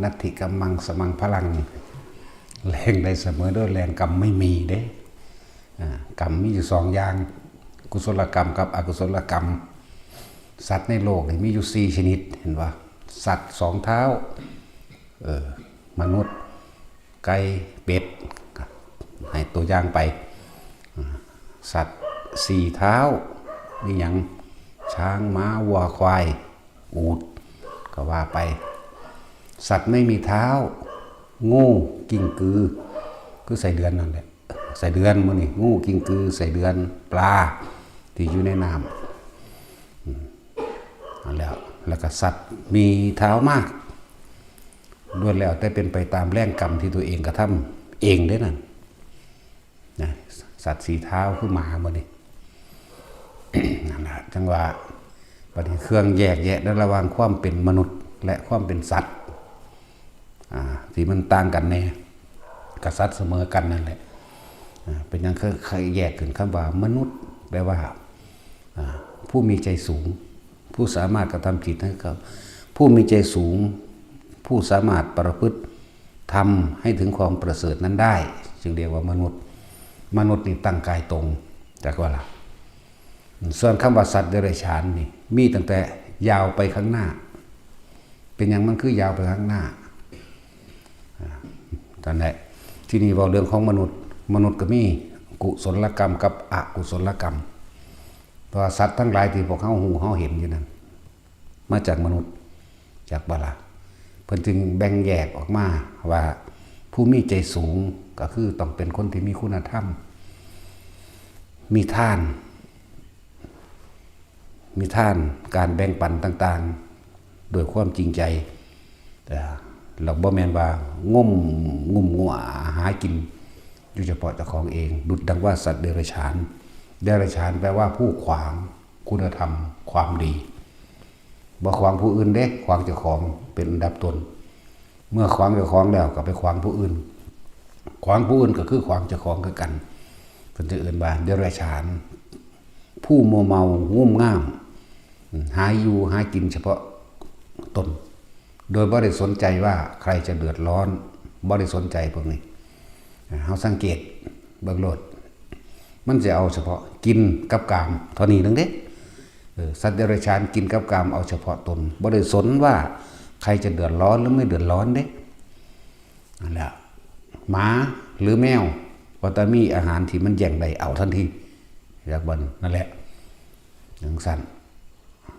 นัตถิกัมมังสมังพลังแรงได้เสมอด้วยแรงกรรมไม่มีเด้กรรมมีอยู่2อย่างกุศลกรรมกับอกุศลกรรมสัตว์ในโลกนี่มีอยู่4ชนิดเห็นว่าสัตว์2เท้ามนุษย์ไก่เป็ดให้ตัวอย่างไปสัตว์4เท้ามีหยังช้างม้าวัวควายอูฐก็ว่าไปสัตว์ไม่มีเท้างูกิ้งกือคือใส่เดือนนั่นแหละใส่เดือนมื้อนี้งูกิ้งกือใส่เดือนปลาที่อยู่ในน้ำนั่นแล้วก็สัตว์มีเท้ามากล้วนแล้วแต่เป็นไปตามแรงกรรมที่ตัวเองกระทำเองได้นั่นนะสัตว์4เท้าคือหมามื้อนี้ นั่นแหละจังว่าปฏิเครื่องแยกแยะระหว่างความเป็นมนุษย์และความเป็นสัตว์ที่มันต่างกันแน่กับสัตว์เสมอกันนั่นแหละเป็นอย่างเคยแยกขึ้นคำว่ามนุษย์แปลว่าผู้มีใจสูงผู้สามารถกระทำจิตให้กับผู้มีใจสูงผู้สามารถประพฤติทำให้ถึงความประเสริฐนั้นได้จึงเรียกว่ามนุษย์นี่ตั้งกายตรงจากว่าล่ะส่วนคำว่าสัตว์เดรัจฉานนี่มีตั้งแต่ยาวไปข้างหน้าเป็นอย่างมันคือยาวไปข้างหน้าตอนนี้ที่นี่บอกเรื่องของมนุษย์ก็มีกุศลกรรมกับอกุศลกรรมเพราะสัตว์ทั้งหลายที่พวกเขาหูเขาเห็นอยู่นั้นมาจากมนุษย์จากบาลาเพิ่นจึงแบ่งแยกออกมาว่าผู้มีใจสูงก็คือต้องเป็นคนที่มีคุณธรรมมีท่านการแบ่งปันต่างๆโดยความจริงใจแต่เราบ่แม่นว่างมงัวหากินอยู่เฉพาะเจ้าของเองดุจดังว่าสัตว์เดรัจฉานแปลว่าผู้ขวางคุณธรรมความดีบ่ขวางผู้อื่นเด้ขวางเจ้าของเป็นอันดับต้นเมื่อขวางเจ้าของแล้วก็ไปขวางผู้อื่นขวางผู้อื่นก็คือขวางเจ้าของคือกันเพิ่นจะเอิ้นว่าเดรัจฉานผู้มัวเมางุ่มง่ามหาอยู่หากินเฉพาะตนโดยบ่ได้สนใจว่าใครจะเดือดร้อนบ่ได้สนใจพวกนี้เฮาสังเกตเบิ่งโลดมันจะเอาเฉพาะกินกับกามเท่านี้นึงเด้สัตว์เดรัจฉานกินกับกามเอาเฉพาะตนบ่ได้สนว่าใครจะเดือดร้อนหรือไม่เดือดร้อนเด้นั่นแหละหมาหรือแมวพอตามีอาหารที่มันแย่งได้เอาทันทีอยากบ่นนั่นแหละจังซั่น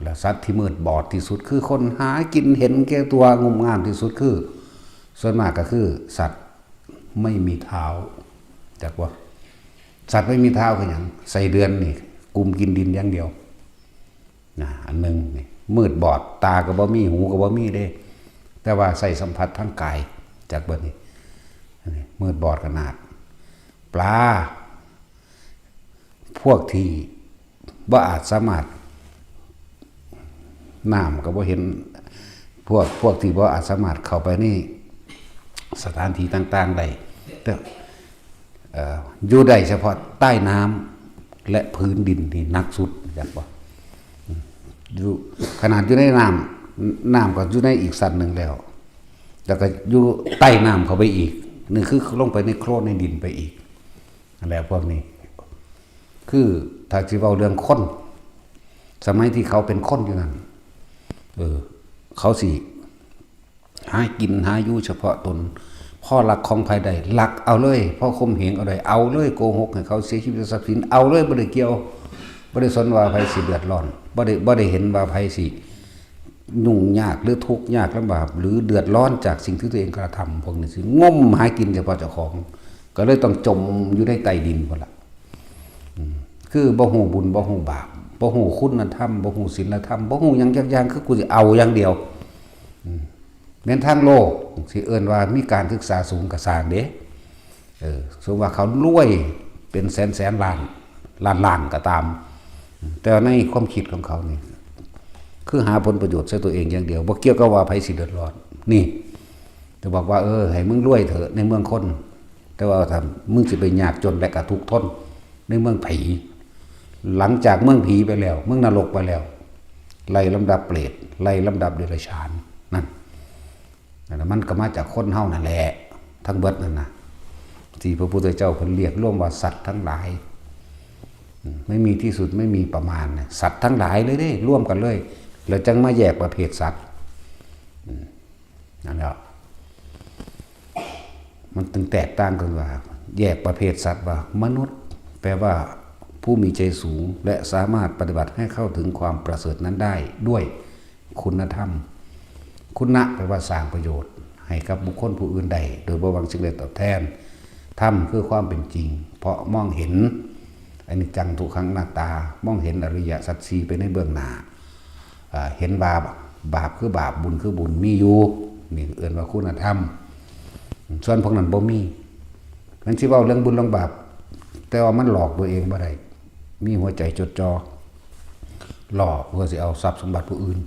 แล้วสัตว์ที่มืดบอดที่สุดคือคนหากินเห็นแก่ตัวงมงามที่สุดคือส่วนมากก็คือสัตว์ไม่มีเท้าจากว่าสัตว์ไม่มีเท้าคืออย่างใส่เดือนนี่กุมกินดินอย่างเดียวนะอันนึงนี่มืดบอดตาก็บ่มีหูก็บ่มีเด้แต่ว่าใส่สัมผัสทางกายจากเบิดนี่มืดบอดขนาดปลาพวกที่บ่อาจสามารถน้ำก็บ่เห็นพวกที่บ่อาจสามารถเข้าไปนี่สถานที่ต่างๆได้แต่อยู่ได้เฉพาะใต้น้ำและพื้นดินนี่นักสุดอยากบอกอยู่ขนาดอยู่ในน้ำก็อยู่ในอีกสัตว์หนึ่งแล้วก็อยู่ใต้น้ำเข้าไปอีกนี่คือลงไปในโคลนในดินไปอีกแล้วพวกนี้คือถ้าสิเว้าเรื่องคนสมัยที่เขาเป็นคนอยู่นั่นเขาสิหากินหาอยู่เฉพาะตนพ่อรักของภายใดรักเอาเลยพ่อข่มเหงเอาเลยเอาเลยโกหกให้เขาเสียชีวิตทรัพย์สินเอาเลยบ่ได้เกี่ยวบ่ได้สนว่าไผสิเดือดร้อนบ่ได้เห็นว่าไผสิยุ่งยากหรือทุกข์ยากลำบากหรือเดือดร้อนจากสิ่งที่ตัวเองกระทำพวกนี้สิงมหากินเฉพาะเจ้าของก็เลยต้องจมอยู่ในใต้ดินพุ่นล่ะคือบ่ฮู้บุญบ่ฮู้บาปบ่ฮู้คุณธรรมบ่ฮู้ศีลธรรมบ่ฮู้หยังจักอย่างคือกูสิเอาอย่างเดียวแม้นทางโลกสิเอิ้นว่ามีการศึกษาสูงก็สร้างเด้สมมุติว่าเขารวยเป็นแสนล้านก็ตามแต่ในความคิดของเขานี่คือหาผลประโยชน์ใส่ตัวเองอย่างเดียวบ่เกี่ยวกับว่าไผสิเดือดร้อนนี่จะบอกว่าให้มึงรวยเถอะในเมืองคนแต่ว่าถ้ามึงสิไปยากจนและก็ทุกข์ทนในเมืองผีหลังจากเมืองผีไปแล้วเมืองนรกไปแล้วไล่ลำดับเปรตไล่ลำดับเดรัจฉานนั่น แล้วมันก็มาจากคนเฮานั่นแหละทั้งเบิดนั่นนะที่พระพุทธเจ้าเพิ่นเรียกร่วมว่าสัตว์ทั้งหลายไม่มีที่สุดไม่มีประมาณสัตว์ทั้งหลายเลยเด้ร่วมกันเลยแล้วจังมาแยกประเภทสัตว์นั่นแหละมันถึงแตกต่างกันว่าแยกประเภทสัตว์ว่ามนุษย์แปลว่าผู้มีใจสูงและสามารถปฏิบัติให้เข้าถึงความประเสริฐนั้นได้ด้วยคุณธรรมคุณะแปลว่าสร้างประโยชน์ให้กับบุคคลผู้อื่นใดโดยบ่หวังสิ่งใดตอบแทนธรรมคือความเป็นจริงเพราะมองเห็นอนิจจังทุกขังอนัตตามองเห็นอริยสัจสี่ไปในเบื้องหน้าเห็นบาปคือบาปบุญคือบุญมีอยู่นี่เอื่นว่าคุณธรรมส่วนพวกนั้นบ่มีนั่นสิเว้าเรื่องบุญเรื่องบาปแต่ว่ามันหลอกตัวเองบ่ได้มีหัวใจจดจ่อหลอกเพื่อสิเอาทรัพย์สมบัติผู้อื่น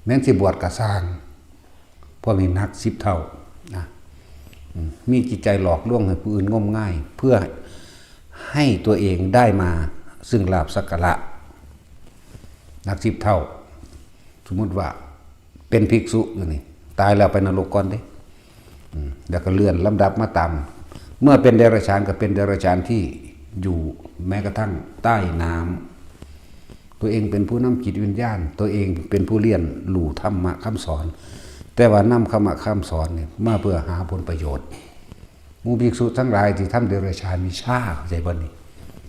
แม้นสิบวชก็สร้างพวกนี้นัก10 เท่านะมีจิตใจหลอกลวงให้ผู้อื่นงมง่ายเพื่อให้ตัวเองได้มาซึ่งลาภสักการะนัก10 เท่าสมมุติว่าเป็นภิกษุอยู่นี่ตายแล้วไปนรกก่อนเด้แล้วก็เลื่อนลำดับมาตามเมื่อเป็นเดรัจฉานก็เป็นเดรัจฉานที่อยู่แม้กระทั่งใต้น้ำตัวเองเป็นผู้นำจิตวิญญาณตัวเองเป็นผู้เรียนรู้ธรรมะคำสอนแต่ว่านำคำสอนเนี่ยมาเพื่อหาผลประโยชน์หมู่ภิกษุทั้งหลายที่ทำเดรัจฉานวิชาเข้าใจบ่นี่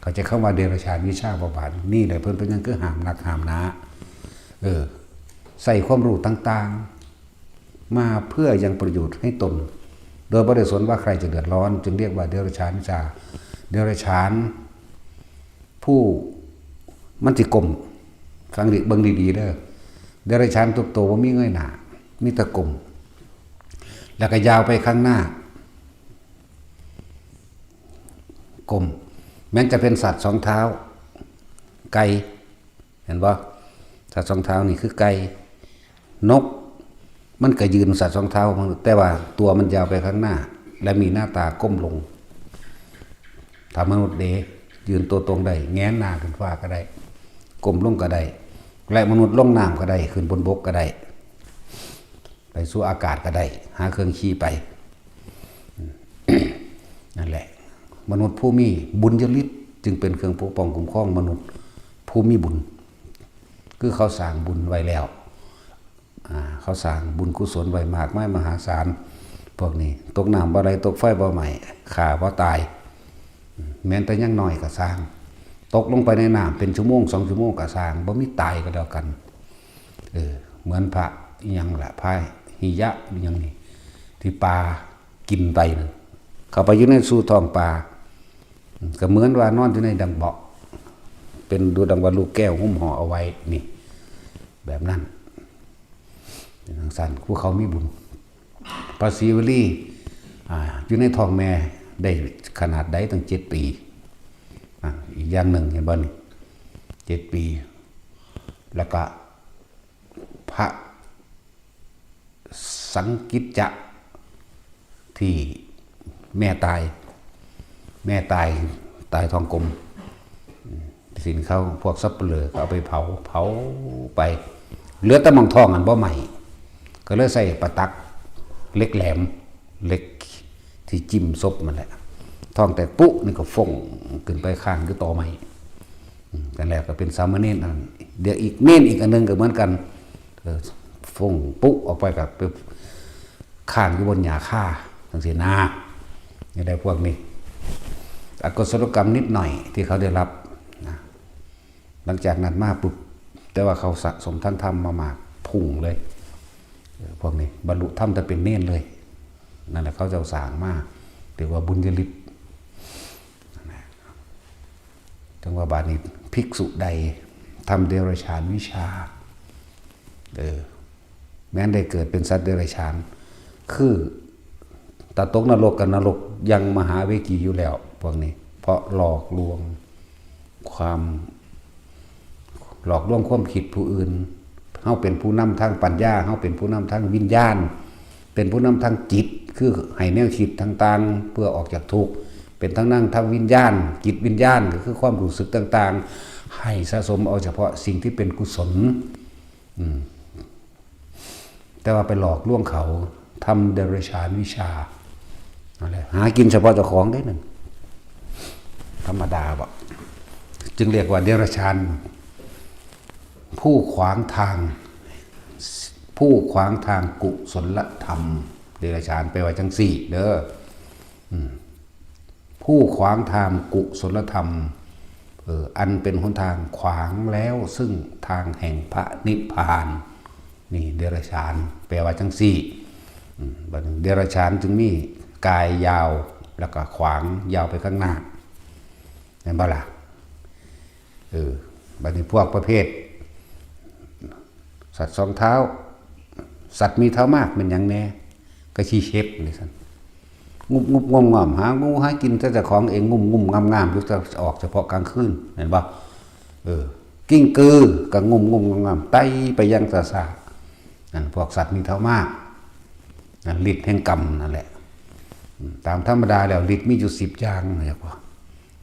เขาจะเข้ามาเดรัจฉานวิชาบ่บาดนี่แหละเพิ่นเป็นหยังคือห้ามนักห้ามนะใส่ความรู้ต่างๆมาเพื่อยังประโยชน์ให้ตนโดยบ่ได้สนว่าใครจะเดือดร้อนจึงเรียกว่าเดรัจฉานวิชาเดรัจฉานผู้มันสิกลมฟังดิเบิ่งดีๆเด้อเดรัจฉานทุกตัวบ่มีเงยหน้ามีแต่กลมแล้วก็ยาวไปข้างหน้ากลมแม้จะเป็นสัตว์2 เท้าไก่เห็นบ่สัตว์2 เท้านี่คือไก่นกมันก็ยืนสัตว์2 เท้าแต่ว่าตัวมันยาวไปข้างหน้าและมีหน้าตาก้มลงถ้ามนุษย์เดยืนตัวตรงได้แง้มหน้าขึ้นฟ้าก็ได้ก้มลงก็ได้และมนุษย์ลงน้ำก็ได้ขึ้นบนบกก็ได้ไปสู่อากาศก็ได้หาเครื่องขี่ไปนั่นแหละมนุษย์ผู้มีบุญญาฤทธิ์จึงเป็นเครื่องปกป้องคุ้มครองมนุษย์ผู้มีบุญคือเขาสร้างบุญไว้แล้วเขาสร้างบุญกุศลไว้มากมายมหาศาลพวกนี้ตกน้ำบ่ได้ตกไฟบ่ไหม้ฆ่าบ่ตายแม้แต่ยังน้อยก็สร้างตกลงไปในน้ำเป็นชั่วโมง2 ชั่วโมงก็สร้างบ่มีตายก็แล้วกันเหมือนพระอีหยังล่ะพระหิยะอีหยังนี่ที่ปลากินไปนั่นเข้าไปอยู่ในสู่ท้องปลาก็เหมือนว่านอนอยู่ในดังเบาะเป็นดูดังว่าลูกแก้วหุ้มห่อเอาไว้นี่แบบนั้นเป็นทางสั้นพวกเขามีบุญพระศรีวลีอยู่ในท้องแม่ได้ขนาดใดตั้ง7 ปีอีกอย่างหนึ่งเห็นบ่นี่7 ปีแล้วก็พระสังกิจจะที่แม่ตายท้องกลมสินเขาพวกซับเปลือกเอาไปเผาไปเหลือแต่มองทองอันบ่ใหม่ก็เลยใส่ประตักเล็กแหลมเล็กที่จิ้มซบมันแหละทองแต่ปุ๊นี่ก็ฟงขึ้นไปข้างคือต่อใหม่กันแล้วก็เป็นสามเณรนั่นเดี๋ยวอีกเน้นอีกอันนึงก็เหมือนกันฟงปุ๊ออกไปกับข้างอยู่บนหญ้าค่าจังซี่นะนี่ได้พวกนี้อกุศลกรรมนิดหน่อยที่เขาได้รับนะหลังจากนั้นมาปุ๊บแต่ว่าเขาสะสมทั้งธรรมมามากพุ่งเลยพวกนี้บรรลุธรรมจะเป็นเน้นเลยนั่นแหละเขาจะสร้างมากเรียกว่าบุญญาฤทธิ์ถึงว่าบาดนี้ภิกษุใดทำเดรัจฉานวิชาแม้นได้เกิดเป็นสัตว์เดรัจฉานคือตาตกนรกกับนรกยังมหาเวกีอยู่แล้วพวกนี้เพราะหลอกลวงความคิดผู้อื่นเฮาเป็นผู้นำทางปัญญาเฮาเป็นผู้นำทางวิญญาณเป็นผู้นำทางจิตคือให้แนวคิดต่างๆเพื่อออกจากทุกข์เป็นทั้งนั่งทางวิญญาณจิตวิญญาณก็คือความรู้สึกต่างๆให้สะสมเอาเฉพาะสิ่งที่เป็นกุศลแต่ว่าไปหลอกลวงเขา ทำเดรัจฉานวิชาอะไรหากินเฉพาะเจ้าของได้หนึ่งธรรมดาบอกจึงเรียกว่าเดรัจฉานผู้ขวางทางกุศลธรรมเดรัจฉานไปว่าจังสี่เด้อผู้ขวางทางกุศลธรรมอันเป็นหนทางขวางแล้วซึ่งทางแห่งพระนิพพานนี่เดรัจฉานแปลว่าจังสี่เดรัจฉานจึงมีกายยาวแล้วก็ขวางยาวไปข้างหน้าเห็นบ่ล่ะบัดนี้พวกประเภทสัตว์สองเท้าสัตว์มีเท้ามากเป็นอย่างแน่ก็ชี้เชฟนี่สันงุบงอมหางูหากินแต่ของเองงุมงามๆอยู่จะออกเฉพาะกลางคืนเห็นบ่กิ้งกือก็งุมงามไต่ไปยังสาสานั่นพวกสัตว์มีเท้ามากนั่นฤทธิ์แห่งกรรมนั่นแหละตามธรรมดาแล้วฤทธิ์มีอยู่10อย่างนะครับ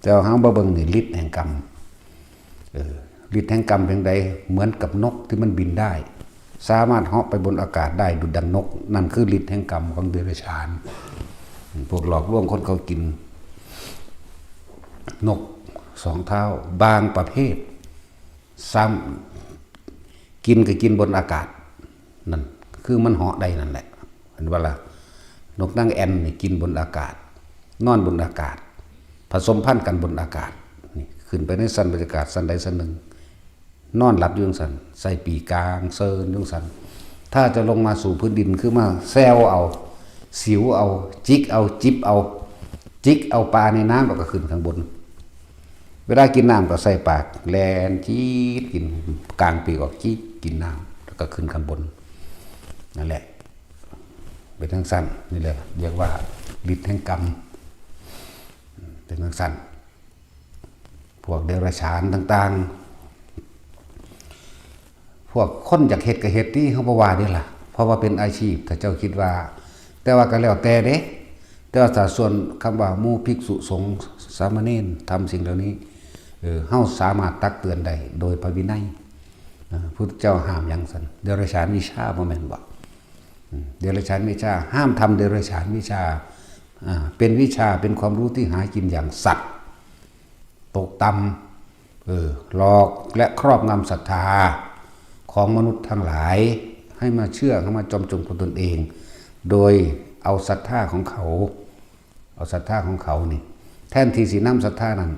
แต่เฮาบ่เบิ่งนี่ฤทธิ์แห่งกรรมฤทธิ์แห่งกรรมเพียงใดเหมือนกับนกที่มันบินได้สามารถเหาะไปบนอากาศได้ดุจดังนกนั่นคือฤทธิ์แห่งกรรมของเดรัจฉานพวกหลอกลวงคนเขากินนกสองเท้าบางประเภทซ้ำกินก็กินบนอากาศนั่นคือมันเหาะได้นั่นแหละเห็นว่าล่ะนกนางแอ่นนี่กินบนอากาศนอนบนอากาศผสมพันธุ์กันบนอากาศนี่ขึ้นไปในสันบรรยากาศสันใดสันหนึ่งนอนหลับอยู่สันใส่ปีกลางเซิร์นอยู่สันถ้าจะลงมาสู่พื้นดินคือมาแซวเอาสิวเอาจิกเอาจิบเอาจิกเอาปลาในน้ำเราก็ขึ้นข้างบนเวลากินน้ำก็ใส่ปากแลนจี๊ดกินกลางปีกออกจี๊ดกินน้ำแล้วก็ขึ้นข้างบนนั่นแหละเป็นทั้งสั้นนี่เลยเรียกว่าฤทธิ์แห่งกรรมเป็นทั้งสั้นพวกเดรัจฉานต่างๆพวกคนจากเหตุกับเหตุที่เขาบอกว่านี่แหละเพราะว่าเป็นอาชีพถ้าเจ้าคิดว่าแต่ว่าก็แล้วแต่เด้แต่ว่าถ้าส่วนคำว่าหมู่ภิกษุสงฆ์สามเณรทำสิ่งเหล่านี้เฮาสามารถตักเตือนได้โดยพระวินัยพุทธเจ้าห้ามอย่างสันเดรัจฉานวิชาบ่แม่นบ่เดรัจฉานวิชาห้ามทำเดรัจฉานวิชาเป็นวิชาเป็นความรู้ที่หากินอย่างสัตว์ตกต่ำหลอกและครอบงำศรัทธาของมนุษย์ทั้งหลายให้มาเชื่อให้มาจมจมกับตนเองโดยเอาศรัทธาของเขานี่แทนที่สินำศรัทธานั้น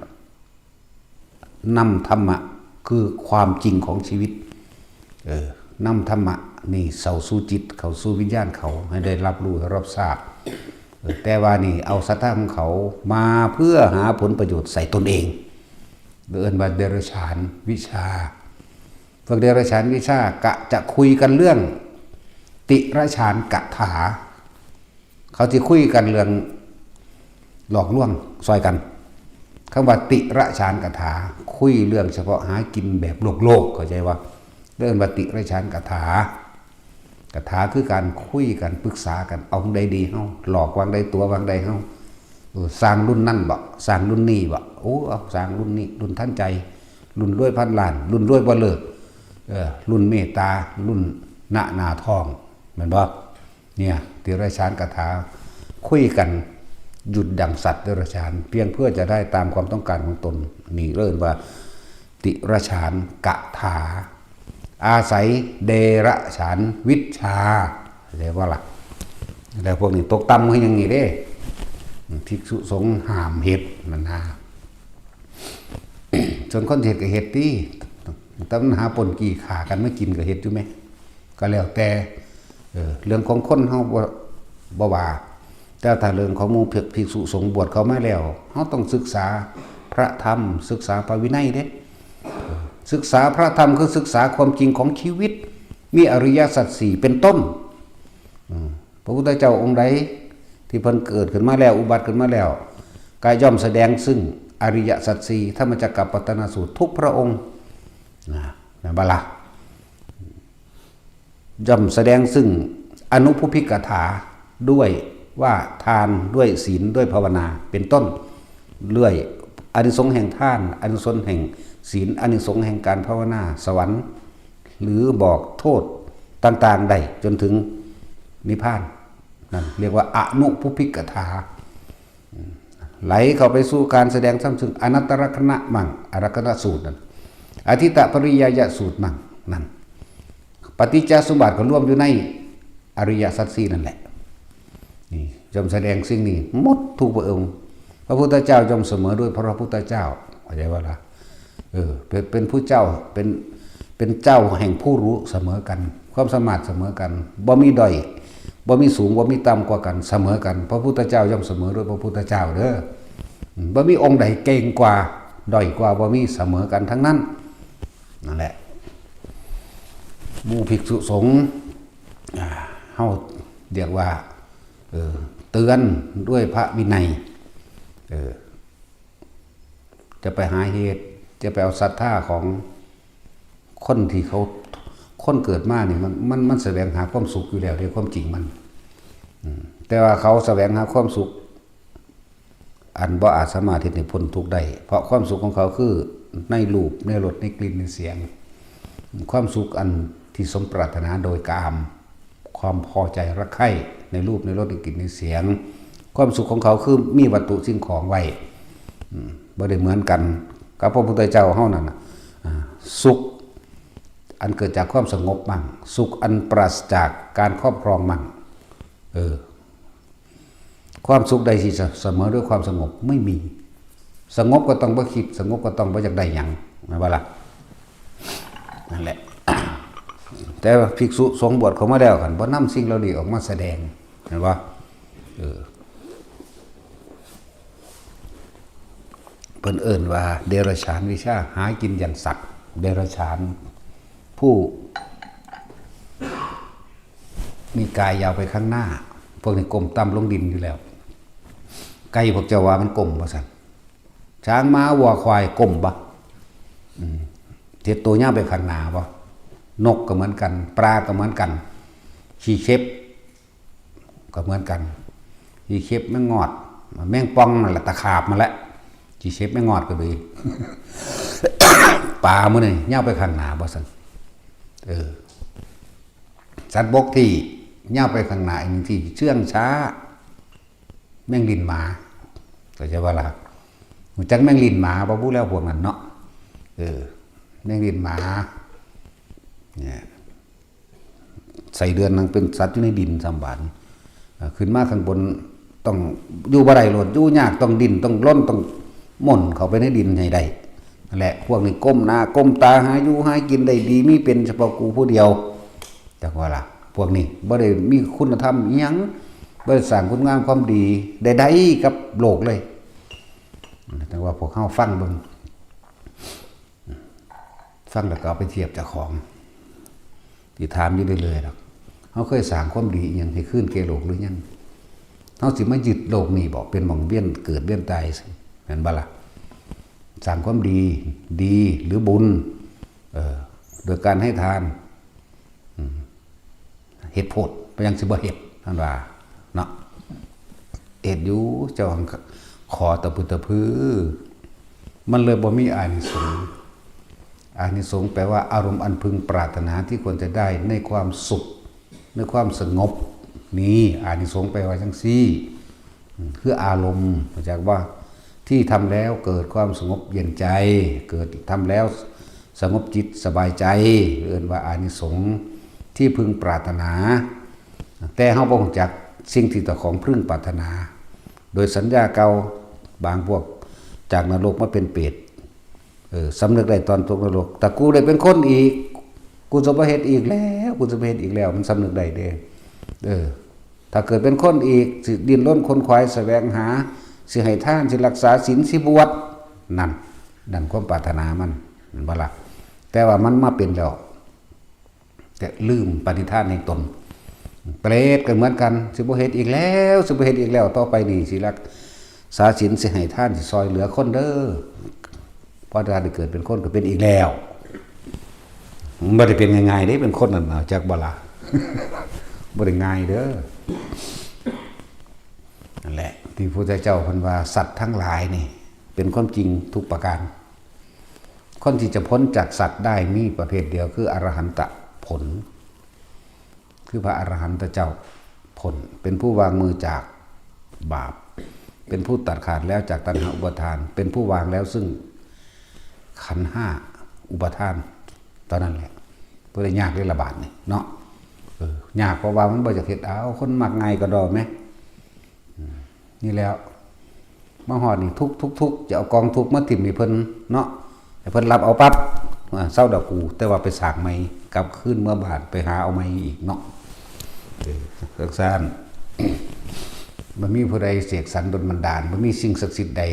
นำธรรมะคือความจริงของชีวิตนำธรรมะนี่เสาสู่จิตเขาสู่วิญญาณเขาให้ได้รับรู้รับทราบแต่ว่านี่เอาศรัทธาของเขามาเพื่อหาผลประโยชน์ใส่ตนเองเอิ้นว่าเดรัจฉานวิชาพวกเดรัจฉานวิชากะจะคุยกันเรื่องติรัจฉานกถาเขาจะคุยกันเรื่องหลอกลวงซอยกันคำว่าติรัจฉานกถาคุยเรื่องเฉพาะหากินแบบโลกเข้าใจว่าเรื่องว่าติรัจฉานกถาคือการคุยกันปรึกษากันเอาใดดีเฮาหลอกวางใดตัววางใดเฮาสร้างรุ่นนั่นบ่สร้างรุ่นนี้บ่โอ้เอาสร้างรุ่นนี้รุ่นท่านใจรุ่นรวยพันล้านรุ่นรวยบ่เลิกรุ่นเมตตารุ่นณนาทองแม่นบ่เนี่ยติรัจฉานกถาคุยกันหยุดดั่งสัตว์เดรัจฉานเพียงเพื่อจะได้ตามความต้องการของตนนี่เริ่มว่าติรัจฉานกถาอาศัยเดรัจฉานวิชาเรียกว่าล่ะแล้วพวกนี้ตกต่ำคืออย่างนี้เด้ภิกษุสงฆ์ห้ามเฮ็ดนั่นนะจนคนเฮ็ดก็เฮ็ดติแต่มันหาปนกี่ขากันไม่กินก็เฮ็ดอยู่ไหมก็แล้วแต่เรื่องของคนเฮาบ่ว่าแต่ถ้าเรื่องของหมู่ภิกษุสงฆ์บวชเขามาแล้วเฮาต้องศึกษาพระธรรมศึกษาพระวินัยเด้ศึกษาพระธรรมคือศึกษาความจริงของชีวิตมีอริยสัจ4เป็นต้นพระพุทธเจ้าองค์ใดที่เพิ่นเกิดขึ้นมาแล้วอุบัติขึ้นมาแล้วกายย่อมแสดงซึ่งอริยสัจ4ธรรมจักรปัตตนสูตรทุกพระองค์นะบาละย่อมแสดงซึ่งอนุพุพิกถาด้วยว่าทานด้วยศีลด้วยภาวนาเป็นต้นเรื่อยอานิสงส์แห่งทานอานิสงส์แห่งศีลอานิสงส์แห่งการภาวนาสวรรค์หรือบอกโทษต่างๆได้จนถึงนิพพาน นั่นเรียกว่าอนุพุพิกถาไหลเข้าไปสู่การแสดงซ้ำซึ่งอนัตตลกนะมั่งอรักขณสูตรนั่นอธิตปริยายสูตรมั่งนั่นปฏิจจสมบัติก็รวมอยู่ในอริยสัจสี่นั่นแหละนี่จำแสดงสิ่งนี้หมดทุกพระองค์พระพุทธเจ้าจำเสมอด้วยพระพุทธเจ้าเข้าใจว่าล่ะเป็นผู้เจ้าเป็นเจ้าแห่งผู้รู้เสมอกันความสามารถเสมอกันบ่มีด้อยบ่มีสูงบ่มีต่ำกว่ากันเสมอกันพระพุทธเจ้าย่อมเสมอด้วยพระพุทธเจ้าเด้อบ่มีองค์ใดเก่งกว่าด้อยกว่าบ่มีเสมอกันทั้งนั้นนั่นแหละหมู่ภิกษุสงฆ์เฮาเรียกว่าเตือนด้วยพระวินัยจะไปหาเหตุจะไปเอาศรัทธาของคนที่เขาคนเกิดมาเนี่ยมันแสวงหาความสุขอยู่แล้วในความจริงมันแต่ว่าเขาแสวงหาความสุขอันบ่อาจสามารถที่จะพ้นทุกข์ได้เพราะความสุขของเขาคือในรูปในรสในกลิ่นในเสียงความสุขอันที่สมปรารถนาโดยกามความพอใจรักใคร่ในรูปในรสในกลิ่นในเสียงความสุขของเขาคือมีวัตถุสิ่งของไว้บ่ได้เหมือนกันกับพระพุทธเจ้าเฮานั่นสุขอันเกิดจากความสงบมั่งสุขอันปราศจากการครอบครองมั่งความสุขใดที่เสมอด้วยความสงบไม่มีสงบก็ต้องบ่คิดสงบก็ต้องบ่อยากได้หยังว่าล่ะนั่นแหละ แต่ภิกษุสงฆ์บวชเขามาแล้วกันบ่นำสิ่งเหล่านี้ออกมาแสดงเห็นบ่เพิ่นเอิ้นว่าเดรัจฉานวิชาหากินอย่างสัตว์เดรัจฉานผู้มีกายยาวไปข้างหน้าพวกนี้ก้มต่ำลงดินอยู่แล้วไก่พวกเจ้าว่ามันก้มบ่ซั่นช้างม้าวัวควายก้มบ่เจ็ดตัวย่างไปข้างหน้าบ่นกก็เหมือนกันปลาก็เหมือนกันขี้เข็บก็เหมือนกันขี้เข็บแมงงอดแมงป่องนั่นแหละตะขาบมาแล้วขี้เข็บแมงงอดก็ดี ปลามื้อนี่ย่างไปข้างหน้าบ่ซั่นสัตว์บกที่ย่างไปข้างหน้าอีกที่เชื่องช้าแมงลินหมาก็จะว่าล่ะรู้จักแมงลินหมาบ่รู้แล้วพวกนั้นเนาะแมงลินหมาเนี่ยใส่เดือนนึงเป็นสัตว์อยู่ในดินสำบัดขึ้นมาข้างบนต้องอยู่บ่ได้โลดอยู่ยากต้องดินต้องล้นต้องม่นเข้าไปในดินให้ได้นั่นแหละพวกนี้ก้มหน้าก้มตาหาอยู่หากินได้ดีมีเป็นเฉพาะกูผู้เดียวจักว่าล่ะพวกนี้บ่ได้มีคุณธรรมอีหยังบ่ได้สร้างคุณงามความดีใดๆกับโลกเลยแต่ว่าพวกเฮาฟังเบิ่งฟังแล้วก็เอาไปเทียบเจ้าของที่ถามอยู่เรื่อยๆหรอกเฮาเคยสร้างความดีอีหยังให้คืนแก่โลกหรือยังเฮาสิมายึดโลกนี้บ่เป็นหม่องเวียนเกิดเวียนตายแม่นบ่ล่ะสร้างความดีหรือบุญโดยการให้ทานเฮ็ดโพดไปยังสิบ่เฮ็ดท่านว่าเนาะเฮ็ดอยู่เจ้าขอตะพึตะพือมันเลยบ่มีอานิสงส์อานิสงส์แปลว่าอารมณ์อันพึงปรารถนาที่ควรจะได้ในความสุขในความสงบนี้อานิสงส์แปลว่าจังซี่คืออารมณ์มาจากว่าที่ทำแล้วเกิดความสงบเย็นใจเกิดทำแล้วสงบจิตสบายใจเรียกว่าอานิสงส์ที่พึงปรารถนาแต่เฮาบ่รู้จักสิ่งที่เจ้าของพึงปรารถนาโดยสัญญาเก่าบางพวกจากนรกมาเป็นเปรตสำนึกได้ตอนตกนรกแต่กูได้เป็นคนอีกกูจะบ่เฮ็ดอีกแล้วกูจะบ่เฮ็ดอีกแล้วมันสำนึกได้เด้ถ้าเกิดเป็นคนอีกสิดิ้นรนค้นคว้าแสวงหาสิให้ทานสิรักษาศีลสิบวชนั่นความปรารถนามันบ่ล่ะแต่ว่ามันมาเป็นแล้วแต่ลืมปณิธานแห่งตนเปรตก็เหมือนกันสิบ่เฮ็ดอีกแล้วสิบ่เฮ็ดอีกแล้วต่อไปนี่สิรักษาศีลสิให้ทานสิซอยเหลือคนเด้อพอได้เกิดเป็นคนก็เป็นอีกแล้วมันบ่ได้เป็นง่ายๆเด้เป็นคนนั่นจักบ่ล่ะ บ่ได้ง่ายเด้อนั่นแหละที่พระพุทธเจ้าเพิ่นว่าสัตว์ทั้งหลายนี่เป็นความจริงทุกประการคนที่จะพ้นจากสัตว์ได้มีประเภทเดียวคืออรหันตผลคือพระอรหันตเจ้า พ้นเป็นผู้วางมือจากบาปเป็นผู้ตัดขาดแล้วจากตัณหาอุปาทานเป็นผู้วางแล้วซึ่งขันธ์ห้าอุปาทานตอนนั้นแหละเพื่อยากเรื่องระบาดนี่เนาะยากเพราะว่ามันบ่จะเฮ็ดเอาคนมักง่ายก็ดอกไหมนี่แล้วมาหอดนี่ทุกจะเอากองทุกมาถิ่มให้เพิ่นเนาะให้เพิ่นรับเอาปั๊บเศร้าดอกกูแต่ว่าไปสร้างใหม่กลับขึ้นเมื่อบาทไปหาเอาใหม่อีกเนาะเลิกซ่านมันมีผู้ใดเสกสรรดลบันดาลมันมีสิ่งศักดิ์สิทธิ์ใด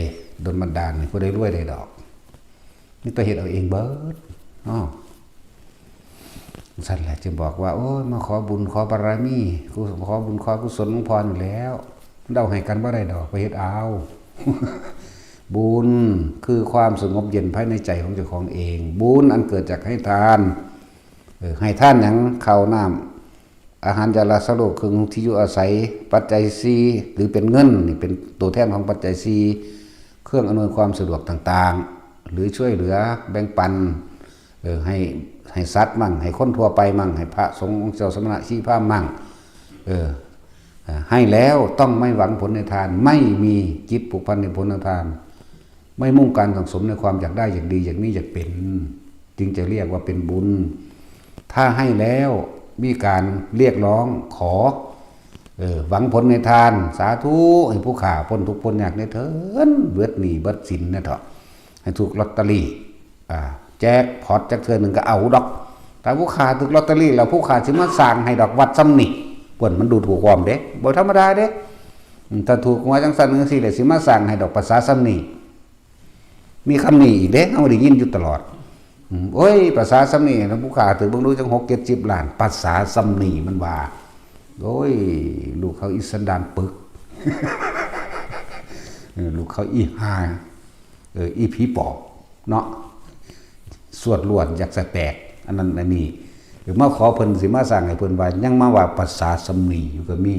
ดลบันดาลผู้ใดรวยใดดอกนี่ตัวเฮ็ดเอาเองเบิดเนาะสั่นแหละจึงบอกว่าโอ้ยมาขอบุญขอบารมีขอบุญขอกุศลหลวงพ่ออยู่แล้วเดาให้กันบ่ได้ดอกไปเฮ็ดเอา บุญคือความสงบเย็นภายในใจของเจ้าของเองบุญอันเกิดจากให้ทานให้ทานหยังข้าวน้ำอาหารยาลาสโลกคือที่อยู่อาศัยปัจจัย4หรือเป็นเงินนี่เป็นตัวแทนของปัจจัย4เครื่องอำนวยความสะดวกต่างๆหรือช่วยเหลือแบ่งปันให้สัตว์มั่งให้คนทั่วไปมั่งให้พระสงฆ์เจ้าสมณะชีพราหมณ์มั่งให้แล้วต้องไม่หวังผลในทานไม่มีจิตผูกพันในผลในทานไม่มุ่งการสังสมในความอยากได้อยากดีอยากนี้อยากเป็นจึงจะเรียกว่าเป็นบุญถ้าให้แล้วมีการเรียกร้องขอหวังผลในทานสาธุให้ผู้ข่าพ้นทุกข์พ้นยากในเถิดเบิดหนี้เบิดสินนะเถอะให้ถูกลอตเตอรี่แจกพอตจักเทื่อหนึ่งก็เอาดอกแต่ผู้ข่าถูกลอตเตอรี่แล้วผู้ข่าสิมาสร้างให้ดอกวัดซ้ำนี่เพิ่นมันดูถูกความเด้บ่ธรรมดาเด้ถ้าถูกหัวจังซั่นจังซี่แหละสิมาสร้างให้ดอกภาษาซ้ำนี่มีคำนี้อีกเด้เฮาได้ยินอยู่ตลอดโอ้ยภาษาซ้ำนี่นะผู้ข่าถือเบิ่งดูจัง6 70ล้านภาษาซ้ำนี่มันว่าโอ้ยลูกเขาอีสันดานปึก ลูกเขาอีหาอีผีปอบเนาะสวดล้วนอยากสแตกอันนั้นอันนี้หรือมาขอเพิ่นสิมาสร้างให้เพิ่นว่ายังมาว่าภาษาสำนีอยู่ก็มี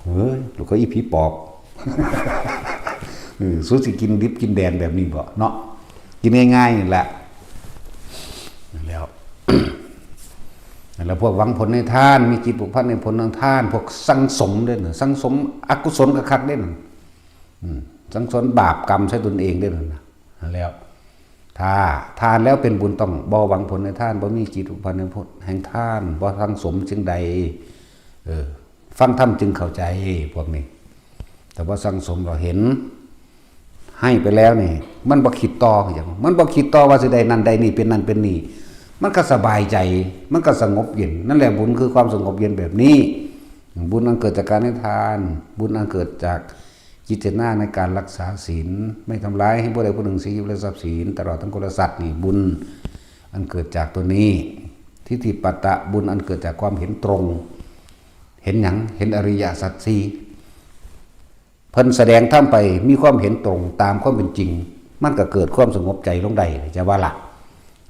เฮ้ยลูกเขาอีผีปอบสู้สิกินดิบกินแดนแบบนี้บ่เนาะกินง่ายๆนี่แหละแล้วแล้วพวกหวังผลในทานมีจิตผูกพันในผลทางทานพวกสังสมด้วยน่ะสังสมอกุศลคักๆเด้น่ะสังสมบาปกรรมใช้ตนเองด้วยน่ะแล้วถ้าทานแล้วเป็นบุญต้องบ่หวังผลในทานบ่มีจิตผูกพันในผลแห่งทานบ่สังสมจึงใดฟังธรรมจึงเข้าใจพวกนี้แต่ว่าสังสมเราเห็นให้ไปแล้วนี่มันบ่คิดต่ออย่างมันบ่คิดต่อว่าสิได้นั่นได้นี่เป็นนั่นเป็นนี่มันก็สบายใจมันก็สงบเย็นนั่นแหละบุญคือความสงบเย็นแบบนี้บุญอันเกิดจากการให้ทานบุญอันเกิดจากจิตเจตนาในการรักษาศีลไม่ทำร้ายให้ผู้ใดผู้หนึ่งเสียชีวิตและทรัพย์สินตลอดทั้งคนและสัตว์นี่บุญอันเกิดจากตัวนี้ทิฏฐิปัตตะบุญอันเกิดจากความเห็นตรงเห็นหยังเห็นอริยสัจสี่เพิ่นแสดงธรรมไปมีความเห็นตรงตามความเป็นจริงมันก็เกิดความสงบใจลงได้จะว่าล่ะ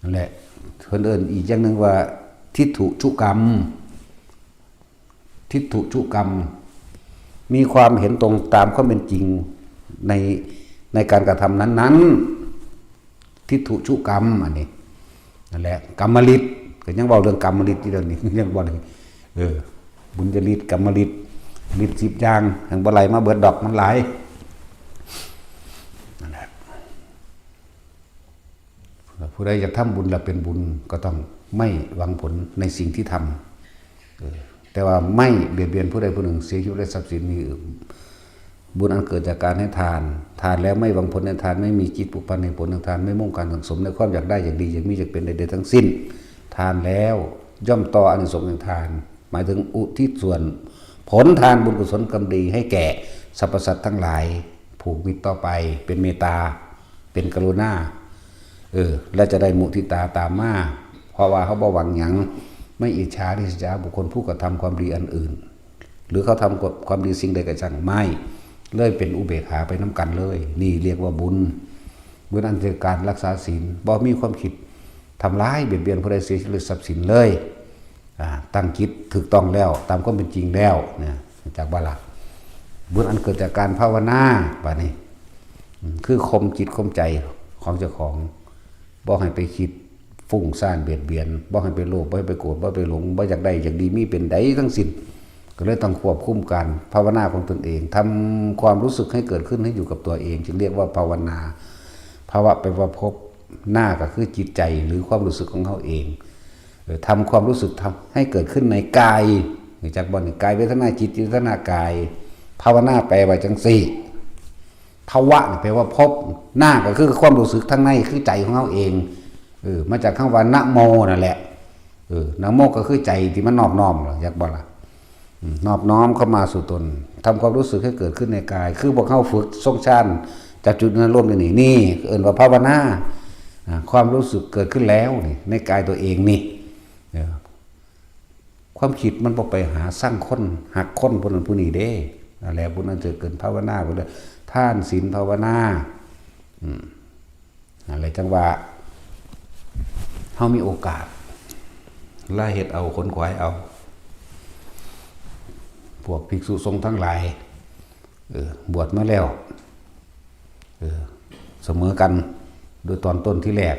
นั่นแหละเพิ่นเอิ้นอีกอย่างนึงว่าทิฏฐุชุกรรมทิฏฐุชุกรรมมีความเห็นตรงตามความเป็นจริงในการกระทำนั้นๆทิฏฐุชุกรรมอันนี้นั่นแหละกรรมฤทธิ์ก็ยังเว้าเรื่องกรรมฤทธิ์ที่เรื่องนี้ยังบ่ได้บุญญฤทธิ์กรรมฤทธิ์ฤทธิ์10อย่างแห่งบ่ไหลมาเบิดดอกมันหลายนั่นแหละผู้ใดอยากทำบุญแล้วเป็นบุญก็ต้องไม่หวังผลในสิ่งที่ทำแต่ว่าไม่เบียดเบียนผู้ใดผู้หนึ่งเสียชีวิตและทรัพย์สินนี้บุญอันเกิดจากการให้ทานแล้วไม่หวังผลในทานไม่มีจิตผูกพันในผลทางทานไม่มุ่งการสังสมในความอยากได้อยากดีอยากมีอยากเป็นใดๆทั้งสิ้นทานแล้วย่อมต่ออานิสงส์แห่งทานหมายถึงอุทิศส่วนผลทานบุญกุศลกรรมดีให้แก่สรรพสัตว์ทั้งหลายผูกมิตรต่อไปเป็นเมตตาเป็นกรุณาและจะได้มุทิตาตามมาเพราะว่าเขาบ่หวังหยังไม่อิจฉาริษยาบุคคลผู้กระทำความดีอันอื่นหรือเขาทำความดีสิ่งใดก็ช่างไม่เลยเป็นอุเบกขาไปน้ำกันเลยนี่เรียกว่าบุญอันเกิดการรักษาศีลบ่มีความคิดทำร้ายเบียดเบียนผู้ใดเสียชีวิตทรัพย์สินเลยตั้งจิตถูกต้องแล้วตามความเป็นจริงแล้วเนี่ยจากบาลาบุญอันเกิดจากการภาวนาป่ะนี่คือข่มจิตข่มใจของเจ้าของบ่ให้ไปคิดฟุ้งซ่านเบียดเบียนบ่ให้ไปโลภบ่ให้ไปโกรธบ่ให้ไปหลงบ่อยากได้อยากดีมีเป็นใดทั้งสิ้น ก็เลยต้องควบคุมการภาวนาของตนเองทำความรู้สึกให้เกิดขึ้นให้อยู่กับตัวเองจึงเรียกว่าภาวนาภาวะไปว่าพบหน้าก็คือจิตใจหรือความรู้สึกของเขาเองทำความรู้สึกทำให้เกิดขึ้นในกายจากบนกายเวทนาจิตเวทนากายภาวนาแปลว่าจังสี่ภาวะแปลว่าพบหน้าก็คือความรู้สึกทั้งในคือใจของเขาเองมาจากคำว่านะโมนั่นแหละนะโมก็คือใจที่มันนอบน้อมอยากบอกละนอบน้อมเข้ามาสู่ตนทำความรู้สึกให้เกิดขึ้นในกายคือพวกเข้าฝึกทรงชันจากจุดนั้นร่วมกันนี่เอื่นว่าภาวนาความรู้สึกเกิดขึ้นแล้วนี่ในกายตัวเองนี่ความคิดมันบอกไปหาสร้างคนหักคนผู้นั้นผู้นี้เด้อะไรผู้นั้นจะเกิดภาวนาผู้นั้นท่านศีลภาวนาอะไรจังว่าเขามีโอกาสล่าเหตุเอาขนขวายเอาพวกภิกษุสงฆ์ทั้งหลายบวชมาแล้วเสมอกันโดยตอนต้นที่แรก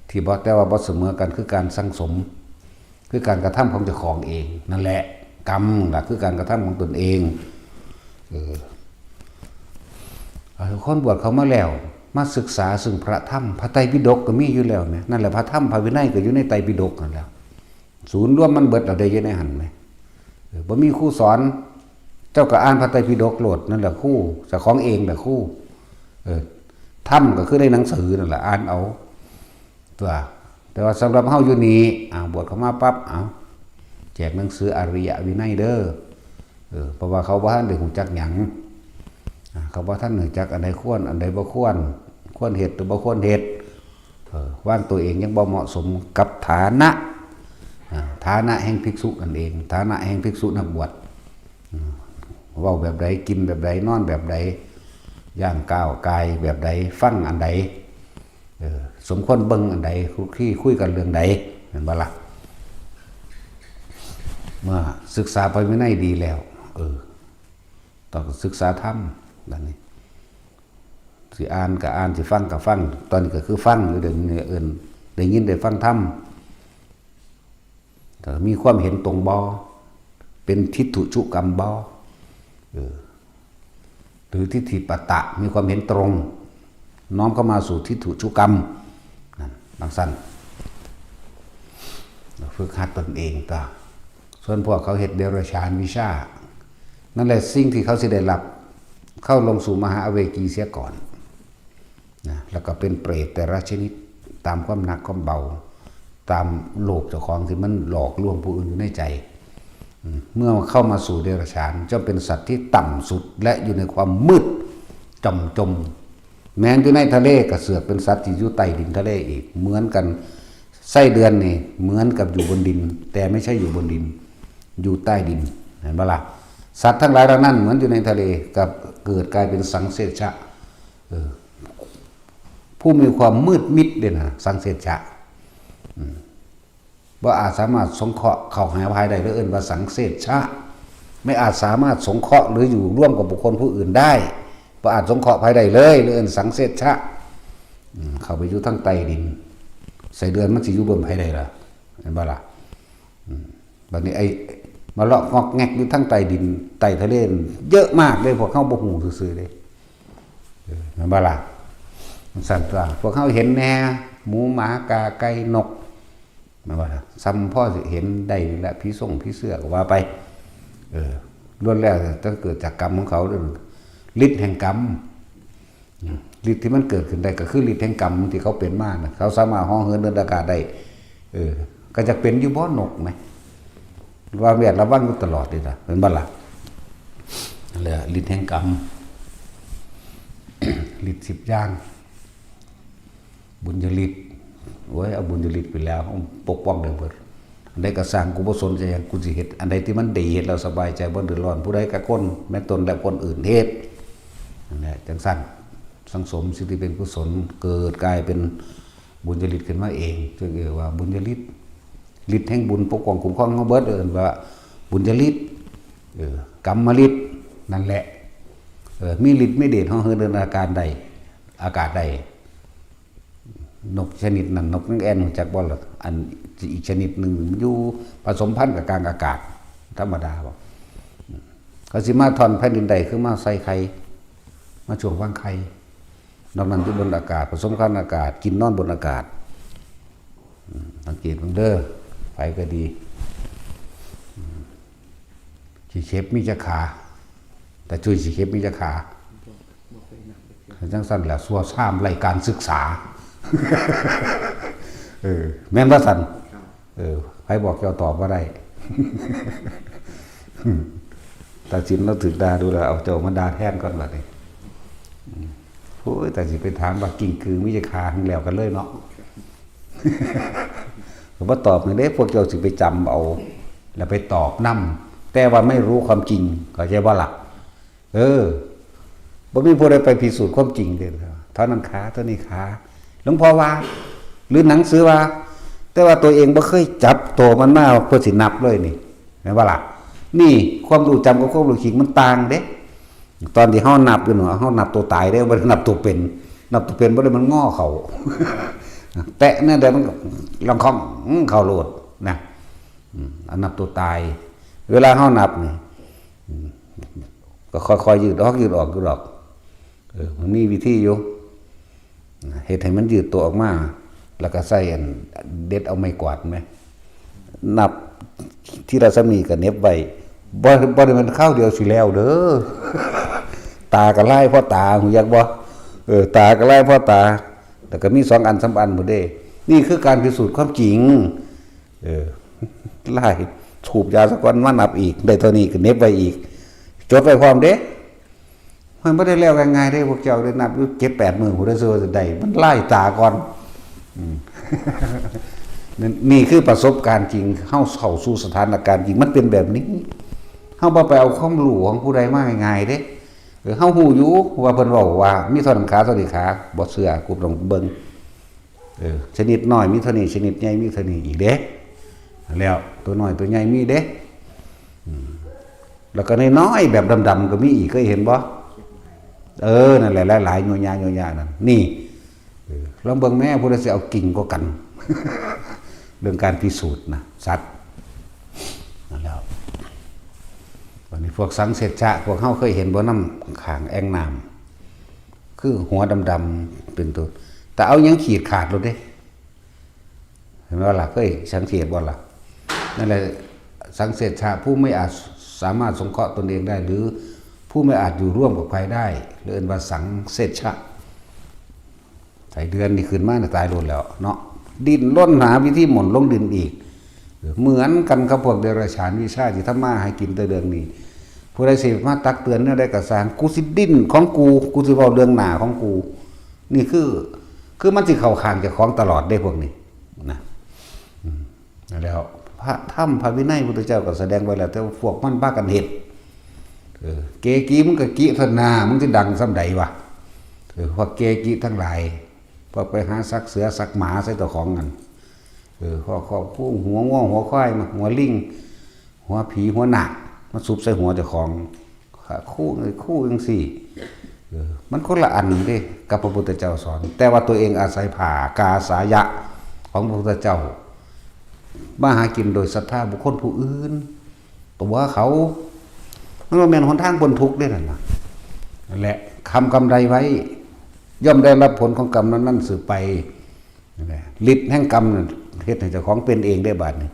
ที่บอกแต่ว่าบ่เสมอกันคือการสั่งสมคือการกระทำของเจ้าของเองนั่นแหละกรรมหลักคือการกระทำของตนเองคนบวชเขามาแล้วมาศึกษาซึ่งพระธรรมพระไตรปิฎกก็มีอยู่แล้วเนี่ยนั่นแหละพระธรรมพระวินัยก็อยู่ในไตรปิฎกนั่นแหละศูนย์รวมมันเบิดเอาได้ยังไงหันไหมบ่มีครูสอนเจ้าก็อ่านพระไตรปิฎกโหลดนั่นแหละครูเจ้าของเองแหละครูธรรมก็คือในหนังสือนั่นแหละอ่านเอาตัวแต่ว่าสำหรับเฮาอยู่นี้บวชเข้ามาปั๊บแจกหนังสืออริยวินัยเด้อเพราะว่าเขาบ่ทันได้ฮู้จักหยังเขาบ่ทันรู้จักอันใดควรอันใดบ่ควรเฮ็ดหรือบ่ควรเฮ็ดว่างตัวเองยังบ่เหมาะสมกับฐานะแห่งภิกษุนั่นเองฐานะแห่งภิกษุนักบวชเว้าแบบใดกินแบบใดนอนแบบใดย่างก้าวกายแบบใดฟังอันใดสมควรเบิ่งอันใดคุยกันเรื่องใดเห็นบ่ล่ะเมื่อศึกษาไปวินัยดีแล้วต้องศึกษาธรรมแบบนี้สิอ่านก็อ่านสิฟังก็ฟังตอนนี้ก็คือฟังหรือเดี๋ยวนี้ได้ยินได้ฟังธรรมแต่มีความเห็นตรงบ่เป็นทิฏฐุชุกรรมบ่หรือทิฏฐิปตะมีความเห็นตรงน้อมเข้ามาสู่ทิฏฐุชุกรรมนั่นบางสั้นฝึกหัดตนเองต่อส่วนพวกเขาเฮ็ดเดรัจฉานวิชานั่นแหละสิ่งที่เขาสิได้รับเข้าลงสู่มหาอเวจีเสียก่อนนะแล้วก็เป็นเปรตแต่ละชนิดตามความหนักความเบาตามโลกเจ้าของที่มันหลอกลวงผู้อื่นอยู่ในใจเมื่อเข้ามาสู่เดรัจฉานจะเป็นสัตว์ที่ต่ำสุดและอยู่ในความมืดจมแม้อยู่ในทะเลก็เสือกเป็นสัตว์ที่อยู่ใต้ดินทะเลอีกเหมือนกันไส้เดือนนี่เหมือนกับอยู่บนดินแต่ไม่ใช่อยู่บนดินอยู่ใต้ดินเห็นปะล่ะสัตว์ทั้งหลายเหล่านั้นเหมือนอยู่ในทะเลกับเกิดกลายเป็นสังเสชะผู้มีความมืดมิดเด่นสังเสชะว่าอาจสามารถสงเคราะห์เข้าหาภายได้หรือเอื่นว่าสังเสชะไม่อาจสามารถสงเคราะห์หรืออยู่ร่วมกับบุคคลผู้อื่นได้ว่าอาจสงเคราะห์ภายได้เลยหรือเอื่นสังเสชะเข้าไปอยู่ทั้งใต้ดินใส่เดือนมันสิอยู่บนภายได้ล่ะเห็นบ่ล่ะบัดนี้ไอ้มาเลาะงอกแงกอยู่ทั้งใต้ดินใต้ทะเลเยอะมากเลยพวกเขาบ่ฮู้ซื่อๆเลยเห็นบ่ล่ะสั่นตัวพวกเขาเห็นแน่หมูหมากาไก่นกมันว่าซ้ำพ่อสิเห็นได้และผีส่งผีเสื้อก็ว่าไปล้วนแล้วจะเกิดจากกรรมของเขาด้วยฤทธิ์แห่งกรรมฤทธิ์ที่มันเกิดขึ้นได้ก็คือฤทธิ์แห่งกรรมที่เขาเป็นมานะเขาสามารถห้องเหินเดินอากาศได้ก็จะเป็นอยู่บ่นกไหมว่าเวียดระวังอยู่ตลอดเลยนะเป็นบ้าล่ะนั่นแหละฤทธิ์แห่งกรรมฤทธิ์10 อย่างบุญญฤทธิ์โอ้ยเอาบุญญฤทธิ์ไปแล้วปกป้องได้เบิดอันใดก็สร้างกูบ่สนใจหยังกูสิเฮ็ดอันใดที่มันดีเฮ็ดแล้วสบายใจบ่เดือดร้อนผู้ใดก็คนแม้ตนและคนอื่นเฮ็ดนั่นแหละจังซั่นสังสมสิ่งที่เป็นกุศลเกิดกลายเป็นบุญญฤทธิ์ขึ้นมาเองจึงเรียกว่าบุญญฤทธิ์ฤทธิ์แห่งบุญปกป้องคุ้มครองเฮาเบิดว่าบุญญฤทธิ์กรรมฤทธิ์นั่นแหละมีฤทธิ์มีเดชเฮาเดินอากาศใดอากาศใดนกชนิดนั้นนกนังแอ่นจากบ่ล่ะอันอีกชนิดหนึ่งอยู่ผสมพันธุ์กับกลางอากาศธรรมดาบ่ เขาสิมาทอนแผ่นดินใดคือมาใส่ไข่มาช่วงวางไข่นอกนั้นอยู่บนอากาศผสมกันอากาศกินนอนบนอากาศสังเกตเบิ่งเด้อไปก็ดีสิเข็บมีจักขาแต่จุยสิเข็บมีจักขาจังสั้นแหละสัวซ้ำรายการศึกษาแม่นว่าสั่นใครบอกเจ้าตอบว่าได้ตัดสินเราถึกด่าดูแลเอาเจ้ามาด่าแทนก่อนบัดนี้โอ้ยแต่สิไปถามว่ากิ่งคือมิจคาทั้งแล้วกันเลยเนาะผมว่าตอบในเด้พวกเจ้าสิไปจำเอาแล้วไปตอบนำแต่ว่าไม่รู้ความจริงก็ใช่ว่าหลักบ่มีผู้ใดไปพิสูจน์ความจริงเด้อเท่านั้นขาเท่านี้ขาหลวงพ่อว่าหรือหนังสือว่าแต่ว่าตัวเองบ่เคยจับตัวมันมาเพื่อสินับเลยนี่แม่นว่าล่ะนี่ความรู้จำกับความรู้จริงมันต่างเด้ตอนที่เฮานับอยู่เนาะเฮานับตัวตายได้บ่ได้นับตัวเป็นนับตัวเป็นบ่ได้มันง้อเขาแตะเนี่ยเดี๋ยวมันลองคอมเข้าโลดนะอันนับตัวตายเวลาเฮานับนี่ก็ค่อยๆยืดออกมันมีวิธีอยู่เฮ็ดให้มันยืดตัวออกมาแล้วก็ใส่อันเด็ดเอาไม้กวาดไหมนับที่เราสมีกับเน็บไว้บ่ได้มันเข้าเดียวสิแล้วเด้อตาก็ไล่พ่อตาหูอยากบ่ตาก็ไล่พ่อตาแต่ก็มี2 อัน 3 อันหมดเด้นี่คือการพิสูจน์ความจริงไล่สูบยาสักวันมานับอีกได้เท่านี้ก็เน็บไว้อีกจดไว้พร้อมเด้มันบ่ได้แล้วง่ายๆเด้พวกเจ้าได้นับอยู่7-8 มื้อผู้ใดซื้อได้มันไล่ตาก่อนนี่คือประสบการณ์จริงเข้าสู่สถานการณ์จริงมันเป็นแบบนี้เข้าบ่ไปเอาความรู้ของผู้ใดมาง่ายๆเด้เข้าหูอยู่ว่าเพิ่นเว้าว่ามีเท่านั้นขาเท่านี้ขาบ่เชื่อกูต้องเบิ่งชนิดน้อยมีเท่านี้ชนิดใหญ่มีเท่านี้อีกเด้แล้วตัวน้อยตัวใหญ่มีเด้แล้วก็น้อยๆแบบดำๆก็มีอีกเคยเห็นบ่นั่นแหละหลายๆโยญานั่นนี่ลองเบิ่งแม่ผู้ใดสิเอากิ่งกว่ากันเรื่องการพิสูจน์นะสัตว์นั่นแล้ววันนี้พวกสังเสชะพวกเฮาเคยเห็นบ่น้ำข้างแอ่งน้ำคือหัวดำๆเป็นตัวแต่เอายังขีดขาดลงเด้เห็นบ่ล่ะเคยสังเกตบ่ล่ะนั่นแหละสังเสชะผู้ไม่อาจสามารถสงเคราะห์ตนเองได้หรือผู้ไม่อาจอยู่ร่วมกับใครได้เรียกว่าสังเสชะใส่เดือนนี่ขึ้นมาตายโดนแล้วเนาะดิ้นล้นหาวิธีหม่นลงดินอีกเหมือนกันกับพวกเดรัจฉานวิชาที่ทำมาให้กินแต่เดือนนี้ผู้ใดสิมาตักเตือนเนี่ยได้กระสางกูสิดิ้นของกูสิเว้าเรื่องหน้าของกูนี่คือมันสิเข้าข้างเจ้าของตลอดได้พวกนี้นะแล้วพระธรรมพระวินัยพุทธเจ้าก็แสดงไว้แล้วแต่พวกมันพากันเฮ็ดเกกีมันก็กิทนามึงสิดังส่ำใดวะพวกเกกีทั้งหลายพอไปหาซักเสือซักหมาใส่ตัวของกันข้อคู่หัวง่วงหัวควายมาหัวลิงหัวผีหัวหนักมาซุบใส่หัวเจ้าของคู่จังซี่มันคนละอันเด้กับพระพุทธเจ้าสอนแต่ว่าตัวเองอาศัยผ่ากาสายะของพระพุทธเจ้ามาหากินโดยศรัทธาบุคคลผู้อื่นตัวเขามันบ่แม่นหนทางพ้นทุกข์ได้นั่นน่ะนั่นแหละกำไรไว้ย่อมได้รับผลของกรรมนั้นสืบไปฤทธิ์แห่งกรรมเฮ็ดให้เจ้าของเป็นเองได้บาดนี้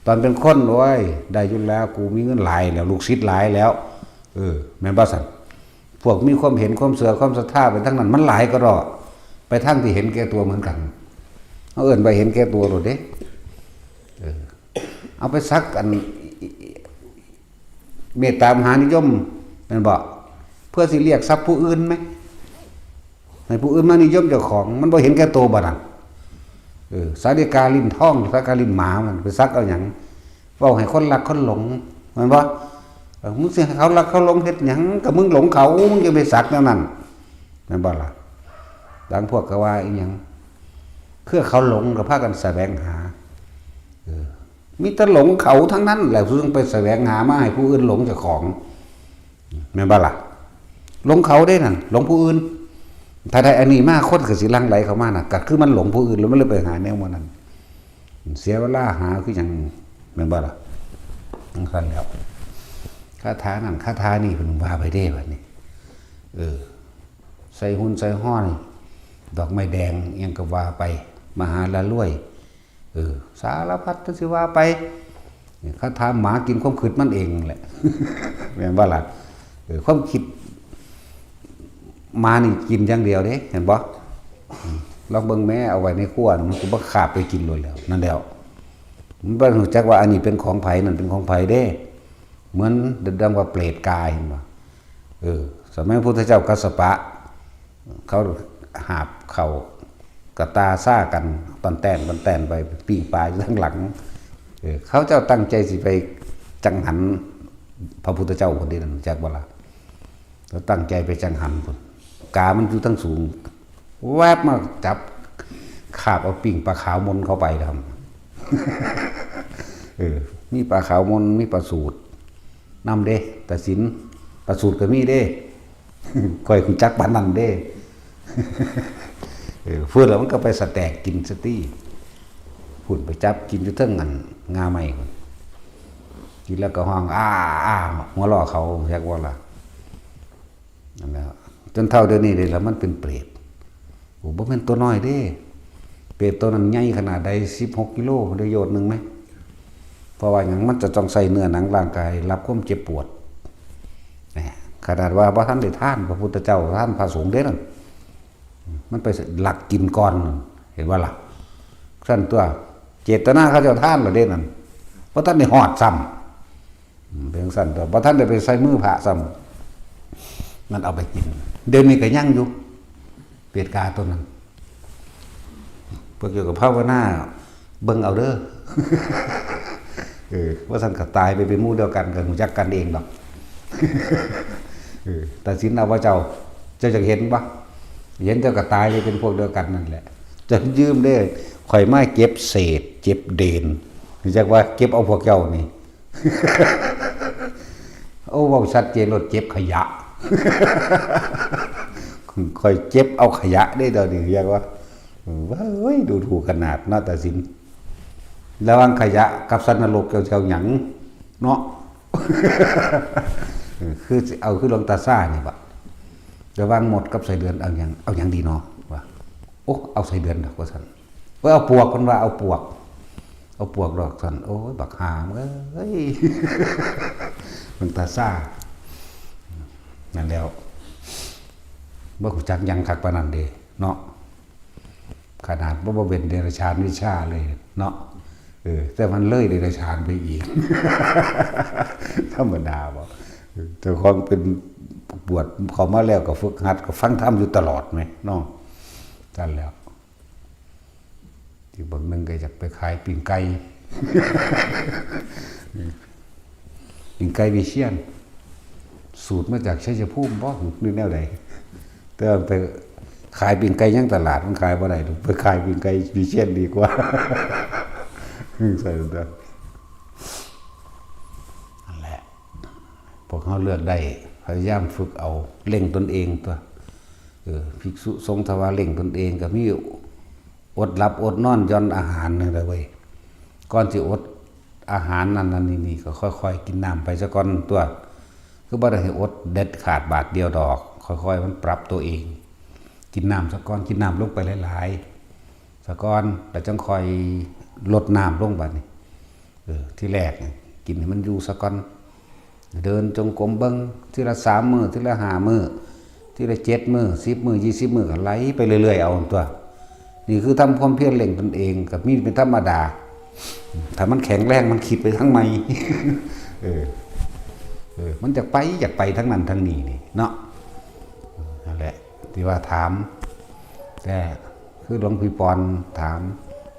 ตอนเป็นคนโอ้ยได้อยู่แล้วกูมีเงินหลายแล้วลูกศิษย์หลายแล้วแม่นบ่ซั่นพวกมีความเห็นความเสื่อความศรัทธาไปทั้งนั้นมันหลายก็ดอกไปทั้งที่เห็นแก่ตัวเหมือนกันเอาไปเห็นแก่ตัวโลดเด้เอาไปซักอันเมตตามหานิยมแม่นบ่เพื่อสิเรียกทรัพย์ผู้อื่นมั้ยให้ผู้อื่นมานิยมเจ้าของมันบ่เห็นแก่ตัวบ่นั่นสาริกาลิ้นทองสาริกาลิ้นหมามันไปซักเอาหยังเว้าให้คนรักคนหลงแม่นบ่มึงสิให้เขารักเขาหลงเฮ็ดหยังก็มึงหลงเขามึงจะไปซักแนวนั้นแม่นบ่ล่ะบางพวกก็ว่าอีหยังคือเขาหลงก็พากันแสวงหามีแต่หลงเขาทั้งนั้นแหละซึ่งไปแสวงหามาให้ผู้อื่นหลงเจ้าของแม่นบ่ล่ะหลงเขาได้นั่นหลงผู้อื่นถ้าได้อันนี้มากคนก็สิลังไหลเข้ามาน่ะก็คือมันหลงผู้อื่นแล้วมันเลยไปหาแนวมันนั้นเสียเวลาหาคือหยังแม่นบ่ล่ะนั่นคั่นแล้ว คาถานั่นคาถานี่เพิ่นว่าไปเด้บัดนี้ใส่หุ่นใส่ห้อนี่ดอกไม้แดงยังก็ว่าไปมหาละรวยสารพัดสิว่าไปคาถาหมากินความคิดมันเองแหละแม่นบ่ล่ะความคิดมานี่กินอย่างเดียวเด้เห็นบ่ลองเบิ่งแม่เอาไว้ในครัวมันก็บ่ขาบไปกินเลยแล้วนั่นแล้วมันบ่รู้จักว่าอันนี้เป็นของไผนั่นเป็นของไผเด้เหมือนดังว่าเปรตกายเห็นบ่สมัยพระพุทธเจ้ากัสสปะเขาหาบเขากระตาซ่ากันตอนแต้นไปปิ้งปลาอยู่ข้างหลังเขาเจ้าตั้งใจสิไปจังหันพระพุทธเจ้าคนนี้นั่นจักบ่ล่ะเขาตั้งใจไปจังหันพุ่นกามันอยู่ทั้งสูงแวบมาจับขาบเอาปิ้งปลาขาวมนเข้าไปทำมีปลาขาวมนมีปลาสูตรนำเด้แต่สินปลาสูตรก็มีเด้คอยคุณจักปานนั้นเด้เพื่อแล้วมันก็ไปสแต็กกินสตี้พุ่นไปจับกินอยู่เทิงงันงาใหม่คนกินแล้วก็ห้องหัวล้อเขาแยกว่าล่ะนั่นแหละจนเท่าเดี๋ยวนี้เลยแล้วมันเป็นเปรตโอ้บ่แม่นตัวน้อยเด้เปรตตัวนั้นใหญ่ขนาดใด16 กิโลได้โยชน์นึงไหมเพราะว่าอย่างมันจะต้องใส่เนื้อหนังร่างกายรับความเจ็บปวดขนาดว่าพระท่านได้ท่านพระพุทธเจ้าท่านพระสงฆ์เด้นั่นมันไปหลักกินก่อนเห็นว่าล่ะสั้นตัวเจตนาเขาจะท่านหรือเด้นั่นเพราะท่านได้หอดซ้ำเป็นสั้นตัวเพราะท่านได้ไปใส่มือพระซ้ำมันเอาไปกินเดี๋ยวนี้ก็ยั่งอยู่เปรตกาตัวนั้นพวกเกี่ยวกับภาวนาเบิ่งเอาเด้อว่าท่านก็ตายไปเป็นหมู่เดียวกันกับหูจักกันเองหรอกแต่สินเอาว่าเจ้าจะเห็นปะเห็นเจ้าก็ตายไปเป็นพวกเดียวกันนั่นแหละจะยืมได้ข่อยไม่เก็บเศษเก็บเด่นหรือจักว่าเก็บเอาพวกเจ้านี่โอ้ว่าชัดเจนรถเก็บขยะข่อยเก็บเอาขยะได้เดี๋ยวนี้เรียกว่าเฮ้ยดูถูกขนาดน่าตัดสินระวังขยะกับสันนรกเจ้าหยังเนาะคือเอาคือหลวงตาซ่านี่บ่ระวังหมดกับใส่เดือนเอาอย่างดีเนาะว่าโอ้เอาใส่เดือนดอกว่าซั่นว่าเอาปวกคนว่าเอาปวกดอกซั่นโอ้ยบักหามเอ้ยหลวงตาซ่านั่นแล้วบ่รู้จักยังคักปานนั้นเด้เนาะขนาดบ่เป็นเดรัจฉานวิชาเลยเนาะแต่มันเลยเดรัจฉานไปอีกธรรมดาบ่แต่ความเป็นบวชเขามาแล้วก็ฝึกหัดก็ฟังธรรมอยู่ตลอดไหมน้องนั่นแล้วที่บางนึงก็อยากไปขายปิ้งไก่ปิ้งไก่วิเชียรสูตรมาจากชัยภูมิบ่หรือแนวใดแต่ไปขายปิ้งไก่ยังตลาดมันขายบ่ได้ไปขายปิ้งไก่วิเชียรดีกว่าใส่ตัวนั่นแหละพวกเขาเลือกได้พยายามฝึกเอาเล่งตนเองตัวภิกษุสงฆ์ทว่าเล่งตนเองก็มีอดหลับอดนอนย่อนอาหารนี่แหละเว้ยก่อนสิอดอาหารนั่นนี่ก็ค่อยๆกินน้ำไปซะก่อนตัวคือบ่ได้ให้อดเด็ดขาดบาทเดียวดอกค่อยๆมันปรับตัวเองกินน้ำซะก่อนกินน้ำลงไปหลายๆซะก่อนแล้วจังค่อยลดน้ำลงบัดนี้ที่แรกกินให้มันอยู่ซะก่อนเดินจงกรมเบิ่งทีละ3 มื้อทีละ5 มื้อทีละ7 มื้อ10 มื้อ20 มื้อก็ไหลไปเรื่อยๆเอาตัวนี่คือทำความเพียรเล่งตนเองกับมีเป็นธรรมดาถ้ามันแข็งแรงมันคิดไปทั้งในมันอยากไปทั้งนั้นทั้งนี้นี่เนาะนั่นแหละที่ว่าถามแต่คือหลวงพี่ปอนถาม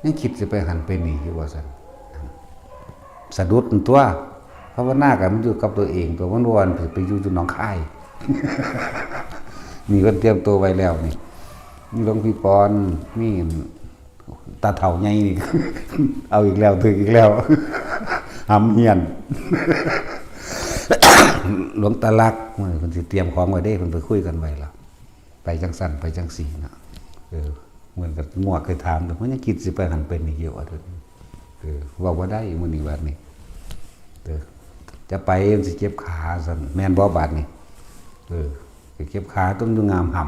ยังคิดจะไปหันไปนี่อยู่ว่าซั่นสะดุดตัวภาวนากันมันอยู่กับตัวเองตัววันไปอยู่จุดหนองคายมีคนเตรียมตัวไว้แล้วนี่มีหลวงพี่ปอนมีตาเฒ่าใหญ่นี่ เอาอีกแล้วถึงอีกแล้วหำเฮียน หลวงตาลักมันสิเตรียมของไว้ได้มันไปคุยกันไว้แล้วไปจังสั้นไปจังสี่นะเหมือนกับงวกเคยถามแต่มันยังคิดสิไปหันเป็นนี่เยอะว่าว่าได้มื้อนี้วันนี้ จะไปมันสิเจ็บขาซั่นแม่นบ่บาดนี่สิเจ็บขาต้องอยู่งามห่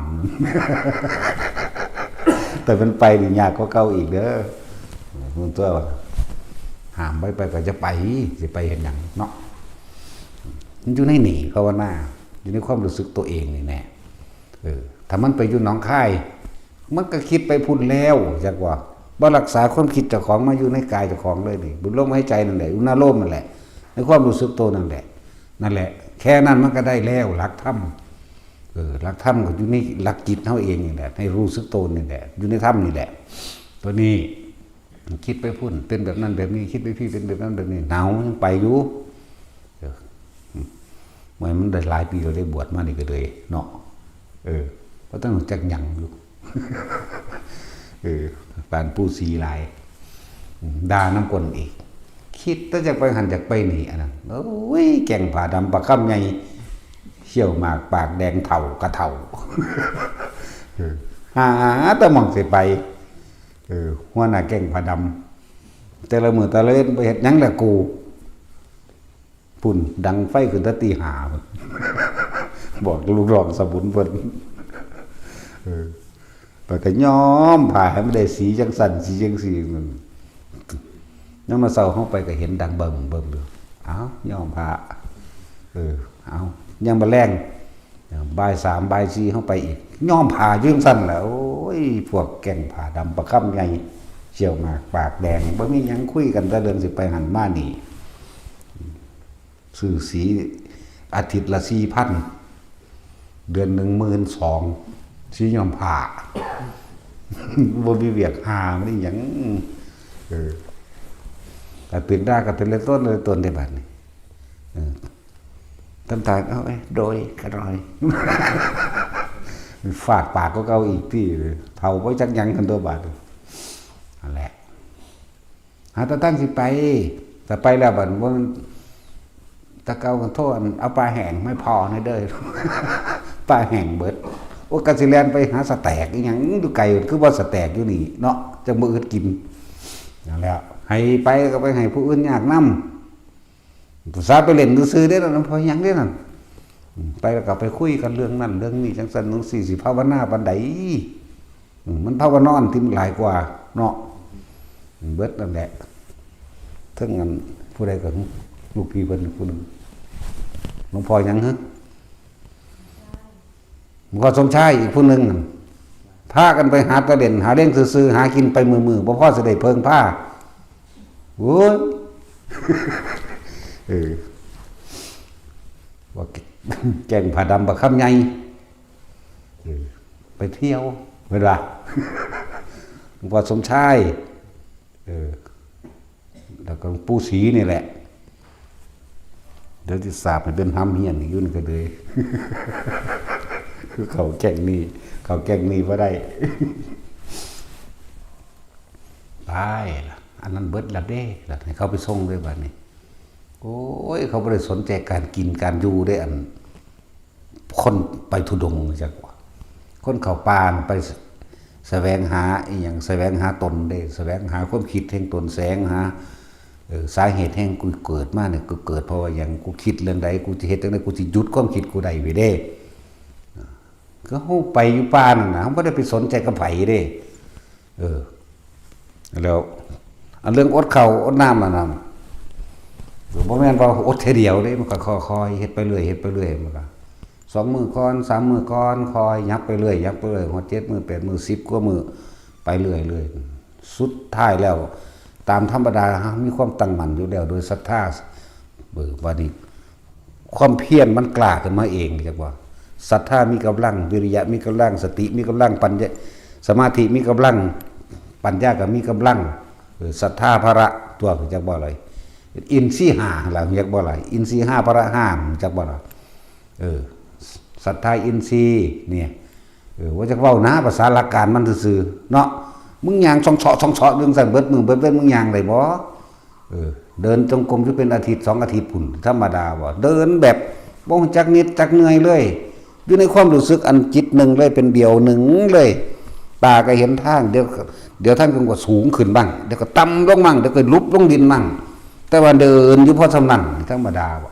ำ แต่มันไปนี่ยากกว่าเก่าอีกเด้อมันตัวห้ามไปก็จะไปสิไปเฮ็ดหยังเนาะมันอยู่ในนี่ภาวนาอยู่ในความรู้สึกตัวเองนี่แน่ถ้ามันไปอยู่หนองคายมันก็คิดไปพุ่นแล้วจักว่าบ่รักษาความคิดเจ้าของมาอยู่ในกายเจ้าของเลยนี่บุญลมหายใจนั่นแหละอุณาโลมนั่นแหละในความรู้สึกตัวนั่นแหละแค่นั้นมันก็ได้แล้วหลักธรรมหลักธรรมก็อยู่ในหลักจิตเฮาเองนี่แหละให้รู้สึกตัวนี่แหละอยู่ในธรรมนี่แหละตัวนี้คิดไปพุ่นเป็นแบบนั้นแบบนี้คิดไปพี่เป็นแบบนั้นแบบนี้หนาวยังไปอยู่เมื่อมันได้หลายปีเราได้บวชมานี่ก็เลยเนาะก็ต้องจักหยังอยู่ปานผู้สีลายด่าน้ำกลอีกคิดถ้าจะไปหันจากไปนี่อันนั้นโอ้ยแก่งผ่าดำปลาค่ำใหญ่เชี่ยวหมากปากแดงเถ่ากระเถ่าหาแต่มองสิไปหัวหน้าแก่งผ่าดำแต่ละมือแต่ละเล่นไปเห็ดยังแหละกูปุ่นดังไฟขึ้นตะตีหาบอกลูกรองสมุนเพิ่นไปก็ย้อมผ่าให้มันได้สีจังสันสีจังสีมันยังมาเศร้าเข้าไปก็เห็นดังเบิ่มเลยเอาย้อมผ่าเอายังมาแรงบ่าย3บ่าย4เข้าไปอีกย้อมผ่ายื่งสั้นแหละโอ้ยพวกแก่งผ่าดำประค่ำใหญ่เชี่ยวหมากปากแดงบ่มีหยังคุยกันแต่เรื่องสิไปหันมานี่ซื้อสีอาทิตย์ละ 4,000 เดือน 12,000สีย้อมผ่าบ่มีเวียกหามันนี่หยังแต่เป็นได้ก็เป็นเลยต้นได้บัดนี้ตำตาเอาไว้โดยกระรอยฝากปากก็เก่าอีกที่เท่าไว้จักยังกันตัวบาดนั่นแหละหาตะตั้งสิไปแต่ไปแล้วบัดว่าตะเกากันโทษเอาปลาแห้งไม่พอในเด้อปลาแห้งเบิดโอ้กสิแลนไปหาสแต็กอีหยังดูไก่คือว่าสแต็กอยู่นี่เนาะจังมื้ออื่นกินนั่นแหละให้ไปก็ไปให้ผู้อื่นยากนำผู้สาวไปเล่นซื่อๆได้แล้วพอหยังได้นั่นไปแล้วก็ไปคุยกันเรื่องนั้นเรื่องนี้จังซั่นจังซี่สิภาวนาปานใดมันภาวนอนที่มันหลายกว่าเนาะเบิดนั่นแหละถึงงั้นผู้ใดก็ลูกพี่เพิ่นผู้นึงหลวงพ่อหยังฮะหลวงพ่อสมชายอีกผู้นึงพากันไปหาตะเล่นหาเล่นซื่อๆหากินไปมือๆบ่พอสิได้เพิงผ้าโอ้ยว่าแก่งผ่าดำประค่ำใหญ่ไปเที่ยวเวลาหลวงพ่อสมชายแล้วก็ปู่ศรีนี่แหละเดี๋ยวที่สาบให้เป็นห้ำเฮียนอยู่นี่ก็เลยคือเขาแก่งนี่ว่าได้ตายล่ะอันนั้นเบิดละเด้ล่ะให้เขาไปส่งด้วยบัดนี้โอ้ยเขาไม่ได้สนใจการกินการอยู่ได้อันคนไปทุดงจักว่าคนเขาป่าไปแสวงหาอีหยังแสวงหาตนได้แสวงหาความคิดแห่งตนแสวงหาสาเหตุแห่งกูเกิดมาเนี่ยกูเกิดเพราะว่าอย่างกูคิดเรื่องใดกูจะเฮ็ดจังได๋กูสิหยุดความคิดกูได้ไว้เด้ก็เฮาไปอยู่ป่านั่นน่ะเฮาบ่ได้ไปสนใจกับไผเด้แล้วอันเรื่องอดข้าวอดน้ำนั่นน่ะบ่แม่นว่าอดเทเดียวเด้มันก็ค่อยๆเฮ็ดไปเรื่อยมันก็2 มื้อก่อน3 มื้อก่อนคอยยับไปเรื่อยฮอด7 มื้อ8 มื้อ10กว่ามื้อไปเรื่อยสุดท้ายแล้วตามธรรมดามีความตั้งมั่นอยู่แล้วโดยศรัทธาว่านี่ความเพียรมันกล้าขึ้นมาเองจักว่าศรัทธามีกำลังวิริยะมีกำลังสติมีกำลังปัญญาสมาธิมีกำลังปัญญาก็มีกำลังศรัทธาภระตัวจักบ่อะไรอินทรีย์5ล่ะจักบ่อะไรอินทรีย์5ภระ5จักบ่ล่ะศรัทธาอินทรีย์เนี่ยว่าจักเว้านะภาษาหลักการมันซื่อๆเนาะมึงย่างช่องเฉาะเรื่องสั่นเบิดมือเบิดมึงย่างได้บ่เดินจงกรมอยู่เป็นอาทิตย์2 อาทิตย์พุ่นธรรมดาบ่เดินแบบบ่จักนิดจักเหนื่อยเลยอยู่ในความรู้สึกอันจิตหนึ่งเลยเป็นเดียวหนึ่งเลยตาก็เห็นทางเดี๋ยวท่านก็สูงขึ้นบ้างเดี๋ยวก็ต่ำลงบ้างเดี๋ยวก็ลุบลงดินบ้างแต่ว่าเดินอยู่พอสำนั้นธรรมดาบ่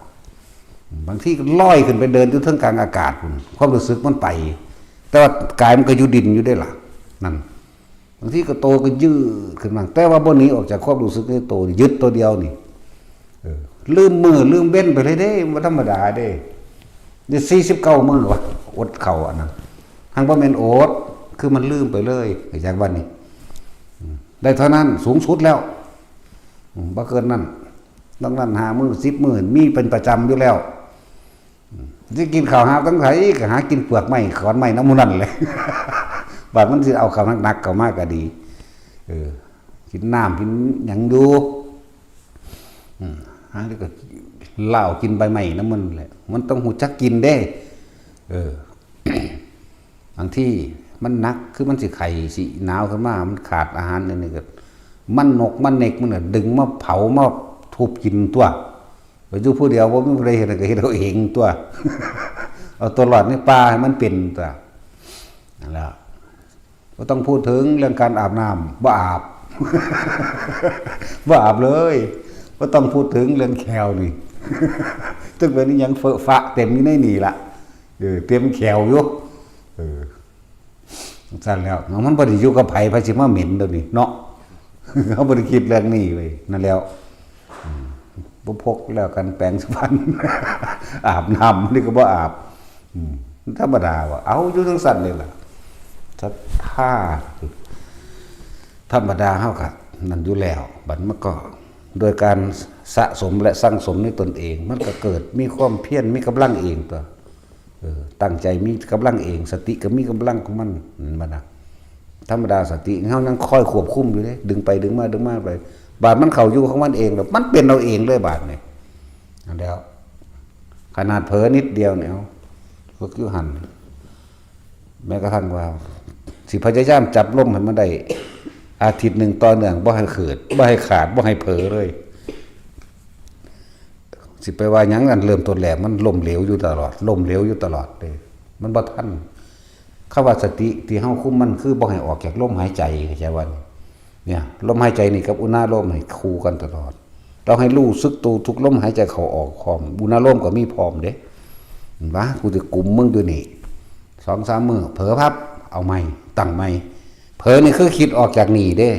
บางที่ก็ลอยขึ้นไปเดินอยู่เทิงกลางอากาศความรู้สึกมันไปแต่ว่ากายมันก็อยู่ดินอยู่ได้ล่ะนั่นบางทีก็โตก็ยืดขึ้นมาแต่ว่าบนนี้ออกจากความรู้สึกนี่โตยึดตัวเดียวนี่ลืมมือลืมเบ้นไปเลยเด้มันธรรมดาเด้นี่49 มื้อวะอดเข่าอันนั้นทางบ่แม่นอดคือมันลืมไปเลยจากวันนี้ได้เท่านั้นสูงสุดแล้วบ่เกินนั้นต้องนั้น5 มื้อ10 มื้อมีเป็นประจำอยู่แล้วที่กินข้าวหาตั้งไถก็หากินเปลือกไม้ขอนไม้น้ำมูนั่นเลยบาดมันสิเอาข้าวหนักๆเข้ามาก็ดีกินน้ำกินหยังดูหาแล้วก็เหล้ากินใบไม้น้ำมันแหละมันต้องหูจักกินเด้บางที่มันหนักคือมันสิไข่สิหนาวขึ้นมามันขาดอาหารนี่ก็มันนกมันเนกมันน่ะดึงมาเผามาทุบกินตัวไปอยู่ผู้เดียวบ่มีใครเฮ็ดก็เฮ็ดเอาเองตัวเอาตัวรอดในป่าให้มันเป็นตัวนั่นแหละบ่ต้องพูดถึงเรื่องการอาบน้ำบ่อาบ บ่อาบเลยบ่ต้องพูดถึงเรื่องแคลนี่ตึกเป็นยังเฟอะฟะเต็มอยู่ในนี่ล่ะเต็มแขวอยู่สั่นแล้วมันบ่ได้อยู่กับไผไผสิมาเหม็นเดี๋ยวนี้เนาะ เขาบ่ได้คิดเรื่องนี้เว้ยนั่นแล้วบ่พกแล้วกันแปรงสีฟัน อาบน้ำนี่ก็บ่อาบธรรมดาว่าเอาอยู่จังซั่นเลยล่ะศรัทธาธรรมดาเฮาก็นั่นอยู่แล้วบัดมันก็โดยการสะสมและสั่งสมในตนเองมันก็เกิดมีความเพียรมีกำลังเองตัวตั้งใจมีกำลังเองสติก็มีกำลังของมันบัดน่ะธรรมดาสติเฮายังคอยควบคุมอยู่เด้ดึงไปดึงมาไปบาดมันเข้าอยู่ของมันเองแล้วมันเป็นเอาเองเลยบาดนี่นั่นแล้วขนาดเผลอนิดเดียวเนี่ยฝึกอยู่หั่นแม้กระทั่งว่าสิพยายามจับลมให้มันได้อาทิตย์หนึ่งต่อเนื่องบ่ให้เขิดบ่ให้ขาดบ่ให้เผลอเลยสิไปว่าหยังอันเริ่มต้นแรกมันล้มเหลวอยู่ตลอดล้มเหลวอยู่ตลอดเลยมันบ่ทันคำว่าสติที่เฮาคุมมันคือบ่ให้ออกจากลมหายใจเข้าใจว่าเนี่ยลมหายใจนี่กับอุณาโลมให้คู่กันตลอดเราให้รู้สึกตัวทุกลมหายใจเข้าออกพร้อมอุณาโลมก็มีพร้อมเด้ว่ากูจะกุมมึงด้วยนี่ 2-3 มื้อเผลอพับเอาใหม่ตั้งใหม่เผลอนี่คือคิดออกจากนี่เด้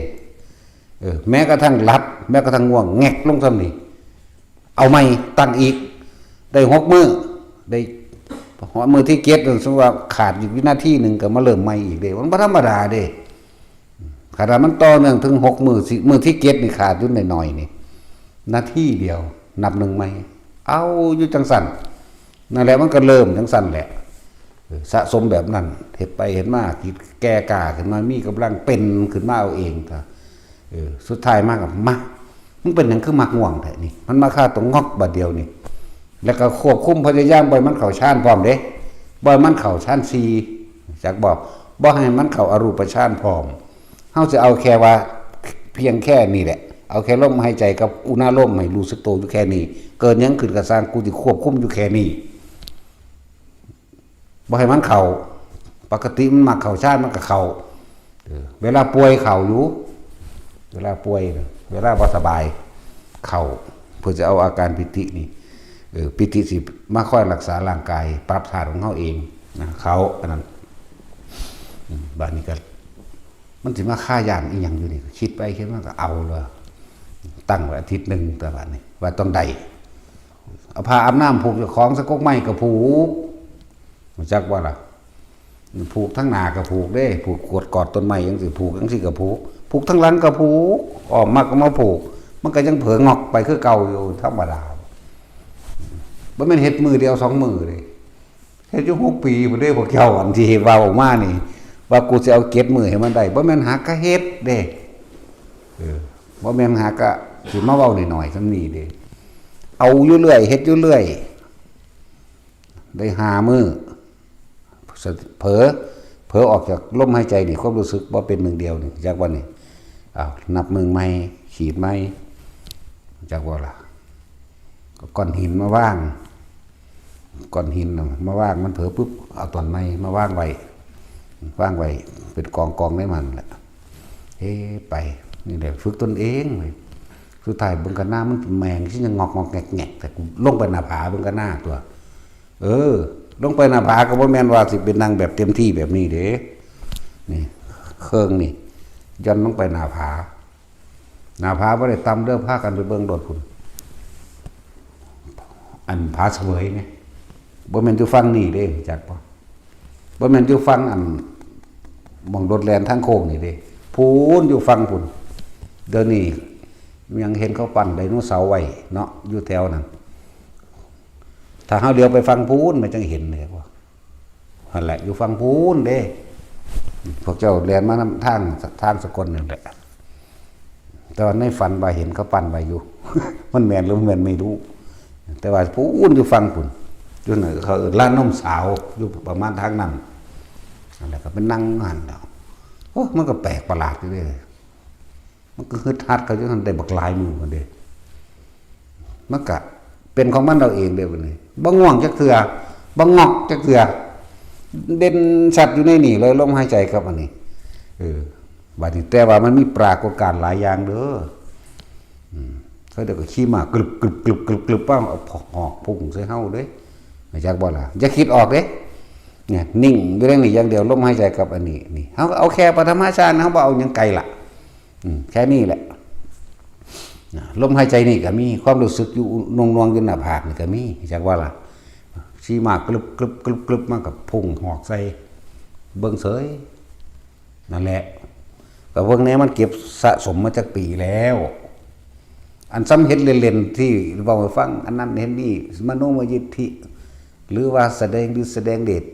แม้กระทั่งหลับแม้กระทั่งง่วงแงกลงซำนี่เอาใหม่ตั้งอีกได้6 มื้อได้มื้อที่7สมมุติว่าขาดอีกวินาทีนึงก็มาเริ่มใหม่อีกเด้มันบ่ธรรมดาเด้ขนาดมันต่อเนื่องถึง6 มื้อมื้อที่7นี่ขาดอยู่หน่อยๆนี่นาทีเดียวนับ1ใหม่เอาอยู่จังซั่นนั่นแหละมันก็เริ่มจังซั่นแหละสะสมแบบนั้นเฮ็ดไปเฮ็ดมาคิดแก่กล้าขึ้นมามีกำลังเป็นขึ้นมาเอาเองก็สุดท้ายมาก็มามึงเป็นหยังคือมักง่วงแท้นี่มันมาฆ่าตรงงอกบัดเดียวนี่แล้วก็ควบคุมพยายามบ่ให้มันเข้าฌานพร้อมเด้บ่ให้มันเข้าฌาน4จักบอกบ่ให้มันเข้าอรูปฌานพร้อมเฮาสิเอาแค่ว่าเพียงแค่นี้แหละเอาแค่ลมหายใจกับอุณาโลมให้รู้สึกตัวอยู่แค่นี้เกิดหยังขึ้นก็สร้างกูสิควบคุมอยู่แค่นี้บ่ให้มันเข่าปกติมันมักเข่าชาติมันก็เข่าเวลาป่วยเข่าอยู่เวลาป่วยเวลาบ่สบายเข่าเพื่อจะเอาอาการปิตินี่ปิติสิมาค่อยรักษาร่างกายปรับธาตุของเฮาเองนะเขาอันนั้นบัดนี้ก็มันสิมาฆ่าย่านอีหยังอยู่นี่คิดไปคิดมาก็เอาเลยตั้งไว้อาทิตย์นึงแต่บัดนี้ว่าต้องได้เอาผ้าอาบน้ำผูกเจ้าของสะกกไม้ก็ผูกจักว่าล่ะผูกทั้งหน้าก็ผูกเด้ผูกกดกอดต้นไม้จังซี่ผูกจังซี่ก็ผูกทั้งหลังก็ผูกออกมาก็มาผูกมันก็ยังเผลองอกไปคือเก่าอยู่ธรรมดาบ่แม่นเฮ็ดมือเดียว2 มื้อเลยเฮ็ดอยู่6 ปีพุ่นเด้พวกเจ้าอันที่ว่าออกมานี่ว่ากูสิเอาเก็บมือให้มันได้บ่แม่นหากะเฮ็ดเด้บ่แม่นหากะสิมาเว้าน้อยๆซำนี้เด้เอาอยู่เรื่อยเฮ็ดอยู่เรื่อยได้5 มื้อเผลอออกจากลมหายใจนี่ความรู้สึกว่าเป็นหนึ่งเดียวนี่จากวันนี้นับมือใหม่ขีดใหม่จากว่าล่ะก้อนหินมาว่างก้อนหินมาว่างมันเผลอปุ๊บเอาต้นไม้มาว่างไว้เป็นกองได้มันแหละไปนี่แหละฝึกตนเองเลย สุดท้ายเบิ่งกันหน้ามันเป็นแมงที่ยังงอกแงกแต่กูลงไปหน้าผาเบิ่งกันหน้าตัวลงไปหน้าผาก็บ่แม่นว่าสิเป็นนางแบบเต็มที่แบบนี้เด้นี่เครื่องนี่ย้อนลงไปหน้าผาบ่ได้ต่ำเด้อพากันไปเบิ่งโดดพุ่นอันผาเสวยนี่บ่แม่นอยู่ฝั่งนี่เด้จักบ่แม่นอยู่ฝั่งอันมองรถแล่นทางโค้งนี่เด้พูนอยู่ฝั่งพุ่นเดี๋ยวนี้ยังเห็นเขาปั่นไดโนเสาร์ไว้เนาะอยู่แถวนั้นถ้าเฮาเดียวไปฟังพูนมันจังเห็นเลยว่าหั่นแหละอยู่ฟังพูนเด้พวกเจ้าแล่นมานำทางสกลนั่นแหละแต่ว่าในฝันว่าเห็นเขาปั่นไว้อยู่ มันแม่นหรือมันแม่นไม่รู้แต่ว่าพูนอยู่ฟังพุ่นอยู่นั่นเขาร้านนมสาวอยู่ประมาณทางนั้นนั่นแหละก็เป็นนั่งหันแล้วมันก็แปลกประหลาดอยู่เด้มันก็คือทัดเขาจะทำได้บักลายมือกันเด้มันก็เป็นของมันเราเองเด้วันนี้บ่ง่วงจักเถื่อบ่งอกจักเถื่อเด่นชัดอยู่ในนี่เลยลมหายใจครับอันนี้บัดนี้แต่ว่ามันมีปรากฏการณ์หลายอย่างเด้อเขาเดี๋ยวก็ขี้มากกลึบป้าเอาหอกพุ่งใส่เฮาเด้ไม่จักบ่ล่ะอย่าคิดออกเด้เนี่ยนิ่งอยู่ในนี่อย่างเดียวลมหายใจกับอันนี้นี่เฮาเอาแค่ปฐมฌานเฮาบ่เอาหยังไกลล่ะแค่นี้แหละลมหายใจนี่ก็มีความรู้สึกอยู่นวงอยู่หน้าผากนี่ก็มีจากว่าล่ะชี้มากกลึบมากับพุ่งหอกใส่เบิ่งเสยนั่นแหละก็พวกนี้มันเก็บสะสมมาจากปีแล้วอันซ้ำเห็นเล่นๆที่เว้าให้ฟังอันนั้นเห็นนี่มโนมยิทธิหรือว่าแสดงเดช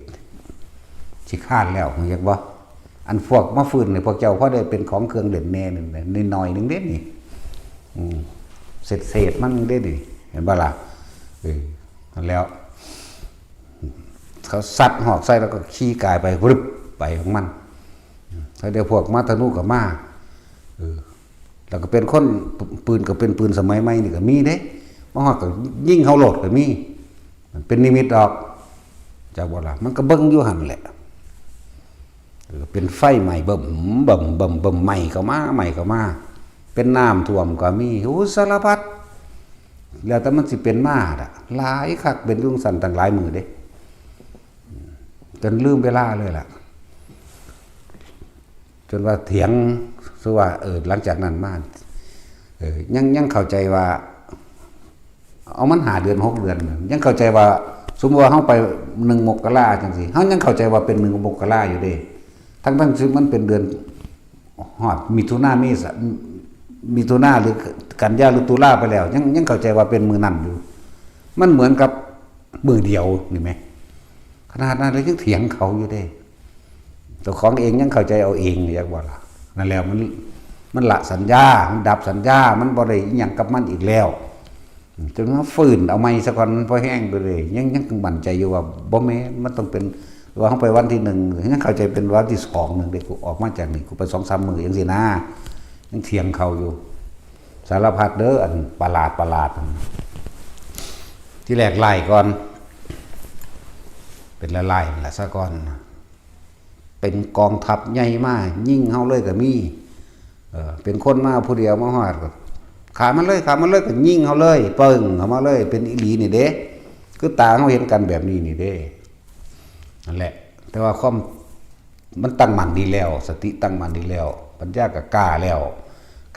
สิคร้านแล้วอยากบ่อันพวกมาฟื้นเนี่ยพวกเจ้าพอได้เป็นของเครื่องเด่นแน่นิดหน่อยนึงเด้นี่เศษมันเด้นี่เห็นบ่ล่ะแล้วเขาซัดหอกใส่แล้วก็ขี้กายไปรึบไปของมันถ้าเดี๋ยวพวกมาธนูกับมาแล้วก็เป็นคนปืนก็เป็นปืนสมัยใหม่นี่ก็มีเด้มาฮอดก็ยิงเฮาโหลดก็มีมันเป็นนิมิตออกจากบ่ล่ะมันก็เบิ่งอยู่หั่นแหละเป็นไฟใหม่เบิ่มใหม่เข้ามาเป็นน้ำท่วมก็มีสารพัดแล้วแต่มันสิเป็นมาดหลายคักเป็นยุงสั่นตั้งหลายมือเด้จนลืมเวลาเลยล่ะจนว่าเถียงซะว่าหลังจากนั้นมายังเข้าใจว่าเอามันหาเดือน6 เดือนยังเข้าใจว่าสมมุติว่าเฮาไป1 มกราจังซี่เฮายังเข้าใจว่าเป็น1 มกราอยู่เด้ทั้งซึ่งมันเป็นเดือนฮอดมิถุนาหรือกันยาหรือตุลาไปแล้วยังเข้าใจว่าเป็นมือนั่นอยู่มันเหมือนกับมือเดียวนี่ไหมขนาดนั้นเลยยังเถียงเขาอยู่เด้ตัวของเองยังเข้าใจเอาเองอยากว่าล่ะนั่นแล้วมันละสัญญามันดับสัญญามันบ่ได้อิหยังกับมันอีกแล้วจนว่าฝืนเอาไม้ซะก่อนพอแห้งไปเลยยังมั่นใจอยู่ว่าบ่แม่นมันต้องเป็นว่าเขาไปวันที่1ยังเข้าใจเป็นวันที่2นึงเด็กกูออกมาจากนี่กูไป2-3 มื้อจังซี่นะยังเถียงเขาอยู่สารพัดเด้ออันประหลาดที่แรกไล่ก่อนเป็นไล่ละซะก่อนเป็นกองทัพใหญ่มากยิ่งเฮาเลยก็มีเป็นคนมาผู้เดียวมาฮอดก็ขามันเลยก็ยิงเฮาเลยเปิ้งเฮามาเลยเป็นอีหลีนี่เด้คือตาเฮาเห็นกันแบบนี้นี่เด้นั่นแหละแต่ว่าความมันตั้งมั่นดีแล้วสติตั้งมั่นดีแล้วปัญญาก็กล้าแล้ว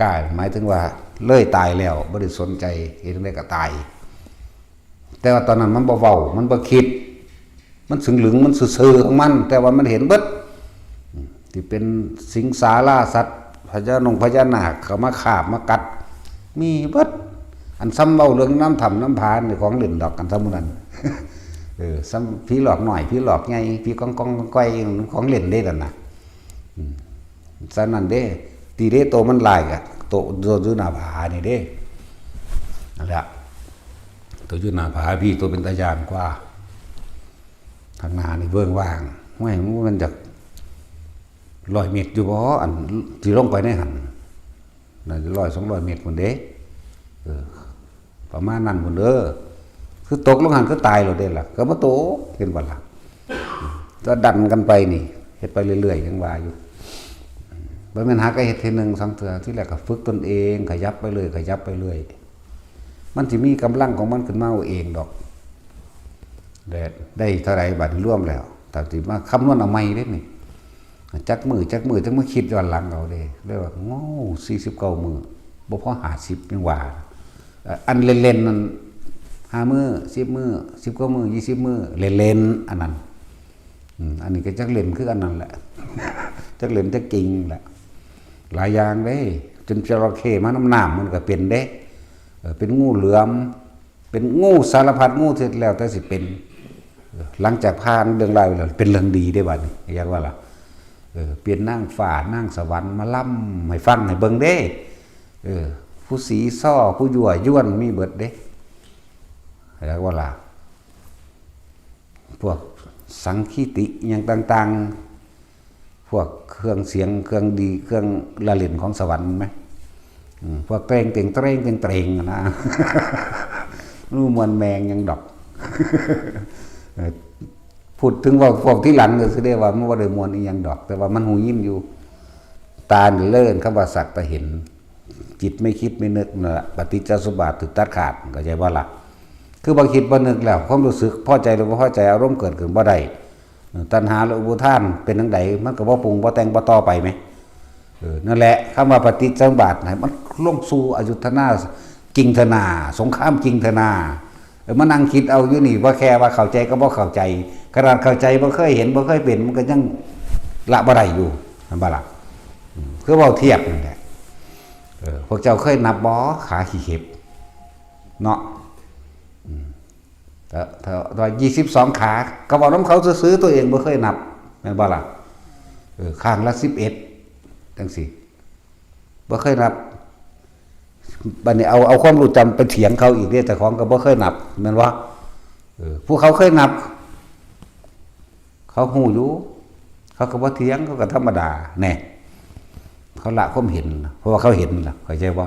กล้าหมายถึงว่าเลยตายแล้วบ่ได้สนใจเห็นได้ก็ตายแต่ว่าตอนนั้นมันบ่เว้ามันบ่คิดมันสึงหลึงมันซื่อๆของมันแต่ว่ามันเห็นเบิดที่เป็นสิงสาราสัตว์พญานาคเขามาคาบมากัดมีเบิดอันซ้ำเว้าเรื่องน้ำถ้ำน้ำผานี่ของเล่นดอกกันซะมื้อนั้นซ้ำพี่หลอกหน่อยพี่หลอกไงพี่ก้องก้อยของเล่นได้แล้วนะฉะนั้นเด้ตีเด้โตมันลายกะโตอยู่หน้าผานี่เด้นั่นแหละตัวอยู่หน้าผาพี่ตัวเป็นตาญาณกว่าทางหน้านี่เบื้องว่างไม่มันจะ100 เมตรอยู่บ่อันที่ลงไปในหันน่าจะ100-200 เมตรพุ่นเด้ประมาณนั้นพุ่นเด้อคือตกลงหันก็ตายแล้วเด้ล่ะก็บ่โตเห็นบ่ล่ะก็ดันกันไปนี่เฮ็ดไปเรื่อยๆยังว่าอยู่ บ่แม่นหาก็เฮ็ดทีนึง2เทื่อที่แรกก็ฝึกตนเองขยับไปเรื่อยขยับไปเรื่อยมันสิมีกำลังของมันขึ้นมาเองดอกได้เท่าไหร่บัดร่วมแล้วแต่สิมาคำนวณเอาใหม่เด้นี่จักมือจังมาคิดย้อนหลังเอาเด้เลยว่าโง่49มื้อบ่พอ50ยังว่าอันเล่นๆนั่น5มื้อ10มื้อ10กว่ามื้อ20มื้อเล่นๆอันนั้นอันนี้ก็จักเล่นคืออันนั้นแหละจักเล่นจักจริงแหละหลายอย่างเด้จนจระเข้มาน้ำมันก็เป็นเด้เป็นงูเหลือมเป็นงูสารพัดงูเสร็จแล้วแต่สิเป็นหลังจากผ่านเรื่องราวแล้วเป็นเรื่องดีได้บัดนี้อยากว่าล่ะเปลี่ยนนางฟ้านางสวรรค์มาล่ำให้ฟังให้เบิ่งเด้ผู้สีซ้อผู้ยั่วยวนมีเบิดเด้อยากว่าล่ะพวกสังคีติอย่างต่างๆพวกเครื่องเสียงเครื่องดีเครื่องละเล่นของสวรรค์ไหมพวกเตรงเต่งเตรงเป็นเตรงนะรู้มวลแมงยังดอกพูดถึงว่าพวกที่หลังก็คือได้ว่ามันว่าได้มวลอีหยังดอกแต่ว่ามันหูยิ้มอยู่ตาเลื่อนคำว่าสักแต่เห็นจิตไม่คิดไม่นึกนั่นแหละปฏิจจสมุปบาทถูกตัดขาดก็ใจว่าล่ะคือบางคิดบ่นึกแล้วความรู้สึกพอใจหรือบ่พอใจอารมณ์เกิดขึ้นบ่ได้ตัณหาและอุปทานเป็นจังไดมันก็บ่ปรุงบ่แต่งบ่ต่อไปไหมนั่นแหละคำว่าปฏิจจสมุปบาทไหนมันลงสู่อยุธนากิงธนาสงครามกิงธนามานั่งคิดเอาอยู่นี่ว่าแค่ว่าเข้าใจก็บ่เข้าใจขนาดเข้าใจบ่เคยเห็นบ่เคยเป็นมันก็ยังละบ่ได้อยู่นั่นบ่ล่ะคือเว้าเทียบนั่นแหละพวกเจ้าเคยนับบ่ขาขี้เข็บเนาะถ้า22ขาก็บอกน้ำเขาซื้อตัวเองบ่เคยนับแม่นบ่ล่ะข้างละ11จังซี่บ่เคยนับบัดนี้เอาความรู้จำไปเถียงเขาอีกเด้แต่ของก็บ่เคยนับแม่นว่าผู้เขาเคยนับเขาฮู้อยู่เขาก็บ่เถียงเขาก็ธรรมดาแน่เขาละความเห็นเพราะว่าเขาเห็นล่ะเข้าใจบ่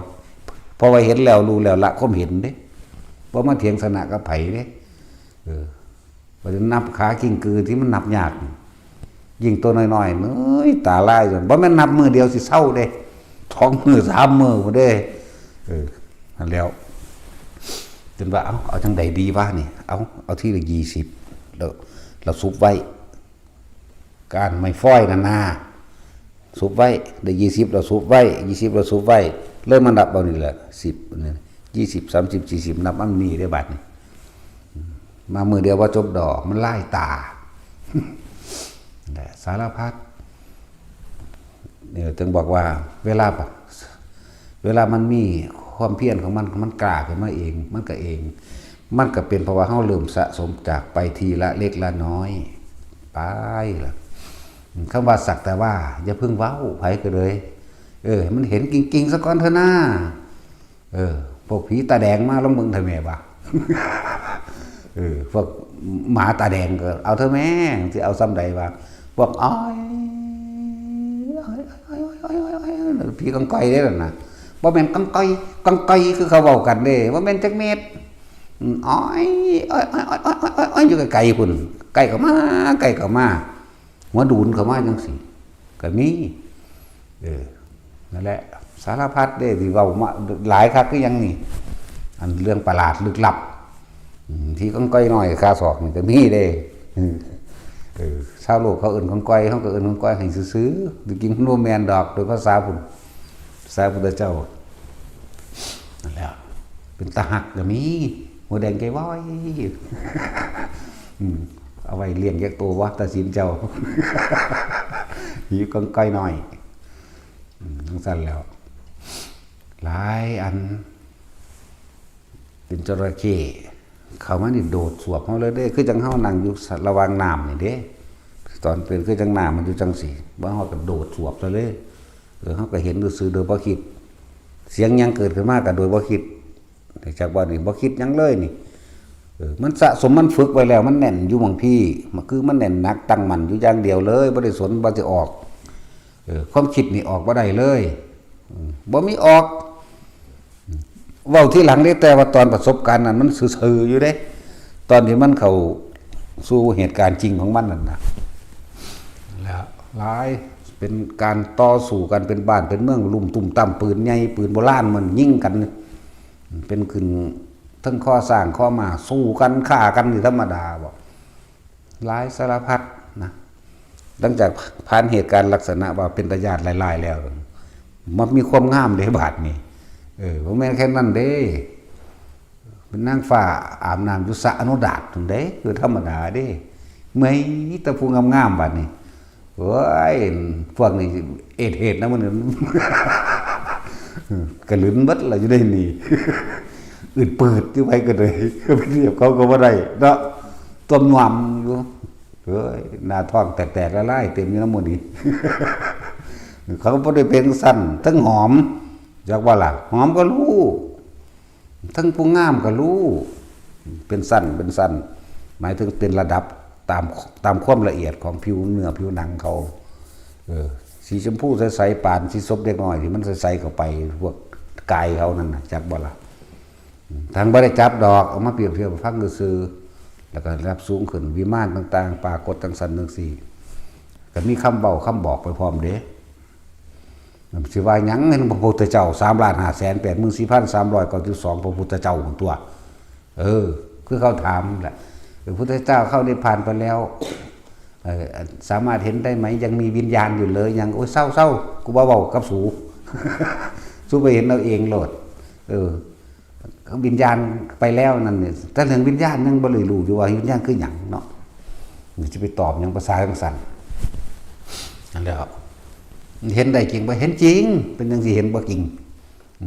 เพราะว่าเห็นแล้วรู้แล้วละความเห็นเด้บ่มาเถียงสนะกับไผเด้บ่ได้นับขากิ้งกือที่มันนับยากยิ่งตัวน้อยๆเอ้ยตาลายจนบ่แม่นนับมือเดียวสิเศร้าเด้2มือ3มือบ่เด้นั่นแล้วจนว่าเอาจังใดดีวะนี่เอาที่ละ20แล้วเราซุบไว้การไม่ฟ้อยนั่นน่ะซุบไว้ได้20เราซุบไว้20เราซุบไว้เริ่มมันนับเอานี่แหละ10นี่20 30 40นับมันมีได้บัดนี่มามือเดียวว่าจบดอกมันไล่ตาแต่สารพัดเนี่ยถึงบอกว่าเวลามันมีความเพียรของมันกล้าขึ้นมาเองมันก็เองมันก็เป็นเพราะว่าเฮาเริ่มสะสมจากไปทีละเล็กละน้อยไปล่ะคำว่าสักแต่ว่าอย่าเพิ่งเว้าไผก็เลยมันเห็นกิ่งๆซะก่อนเถอะนะพวกผีตาแดงมาลงมึงทำไมวะพวกหมาตาแดงก็เอาเถอะแม่ที่เอาซ้ำใดว่าพวกอ้อยผีกังก้อยได้แล้วนะบ่แม่นกังก้อยคือเขาเว้ากันเด้บ่แม่นจักเม็ดอ้อยอยู่ไกลๆพุ่นไกลเข้ามาหัวดูนเข้ามาจังซี่ก็มีนั่นแหละสารพัดเด้ที่เว้ามาหลายคักคือหยังนี่อันเรื่องประหลาดลึกลับที่กังก้อยน้อยคาศอกนี่ก็มีเด้ชาวโลกเขาเอิ้นกังก้อยเขาก็เอิ้นกังก้อยให้ซื่อๆจริงๆมันบ่แม่นดอกโดยภาษาพุ่นภาษาพุทธเจ้านั่นแหละเป็นตาหักก็มีหัวแดงแกว้อยเอาไว้เลี้ยงแยกตัววะตาสินเจ้าหิวกังก้อยน้อยทั้งสั้นแล้วหลายอันเป็นจระเข้เขามานี่โดดสวบเฮาเลยเด้คือจังเฮานั่งอยู่ระหว่างน้ำนี่เด้ตอนเป็นคือจังน้ำมันอยู่จังสี่บ่เฮาก็โดดสวบซะเลยเฮาก็เห็นซื่อโดยบ่คิดเสียงยังเกิดขึ้นมาก็โดยบ่คิดแต่จากว่านี่บ่คิดหยังเลยนี่มันสะสมมันฝึกไว้แล้วมันแน่นอยู่บางพี่มันคือมันแน่นหนักตั้งมั่นอยู่อย่างเดียวเลยบ่ได้สนบ่สิออกความคิดนี่ออกบ่ได้เลยบ่มีออกเว้าที่หลังได้แต่ว่าตอนประสบการณ์นั้นมันซื่อๆอยู่เด้ตอนที่มันเข้าสู่เหตุการณ์จริงของมันนั่นน่ะแล้วหลายเป็น เป็นการต่อสู้กันเป็นบ้านเป็นเมืองลุ่มตุ่มต่ำปืนใหญ่ปืนโบราณมันยิงกันเป็นขึ้นทั้งข้อสร้างข้อมาสู้กันฆ่ากันนี่ธรรมดาบ่หลายสารพัดนะหลังจากผ่านเหตุการณ์ลักษณะว่าเป็นตาญาติหลายๆแล้วมันมีความงามในบาทนี่บ่แม่นแค่นั้นเด้เป็นนางฟ้าอาบน้ำอยู่สระอนุดาตนั่นเด้คือธรรมดาเด้เมื่อยแต่ผู้งามๆบัดนี้โอ้ยพวกนี้เอ็ดเหตุนะมันกระลืนบัดล่ะอยู่ได้นี่อึดเปิดอยู่ไว้ก็เลยก็ไปเรียบเขาก็บ่ได้เนาะต้มหวามอยู่เฮ้ยหน้าท้องแตกๆละลายเต็มอยู่น้ำมันนี่เขาบ่ได้เป็นสั้นทั้งหอมจากว่าล่ะหอมก็รู้ทั้งผู้งามก็รู้เป็นสั้นหมายถึงเป็นระดับตามความละเอียดของผิวเนื้อผิวหนังเขาสีชมพูใสๆปานสีส้มเล็กน้อยที่มันใสๆเข้าไปพวกกายเขานั่นน่ะจักบ่ล่ะทางบ่ได้จับดอกเอามาเปรียบเทียบฟังซื่อแล้วก็รับสูงขึ้นวิมานต่างๆปรากฏจังซั่นจังซี่ก็มีคำเว้าคำบอกไปพร้อมเด้สิว่าหยังเห็นพระพุทธเจ้า3,584,392พระพุทธเจ้าของตัวคือเขาถามแหละพระพุทธเจ้าเข้านิพพานไปแล้วสามารถเห็นได้ไหมยังมีวิญญาณอยู่เลยยังโอ้ยเศร้ากูบ่เว้ากับสูสู้ไปเห็นเอาเองโลดวิญญาณไปแล้วนั่นนี่แต่เรื่องวิญญาณยังบ่เลยรู้อยู่ว่าวิญญาณคือหยังเนาะจะไปตอบหยังภาษาจังซั่นนั่นแหละเห็นได้จริงบ่เห็นจริงเป็นจังสิเห็นบ่จริง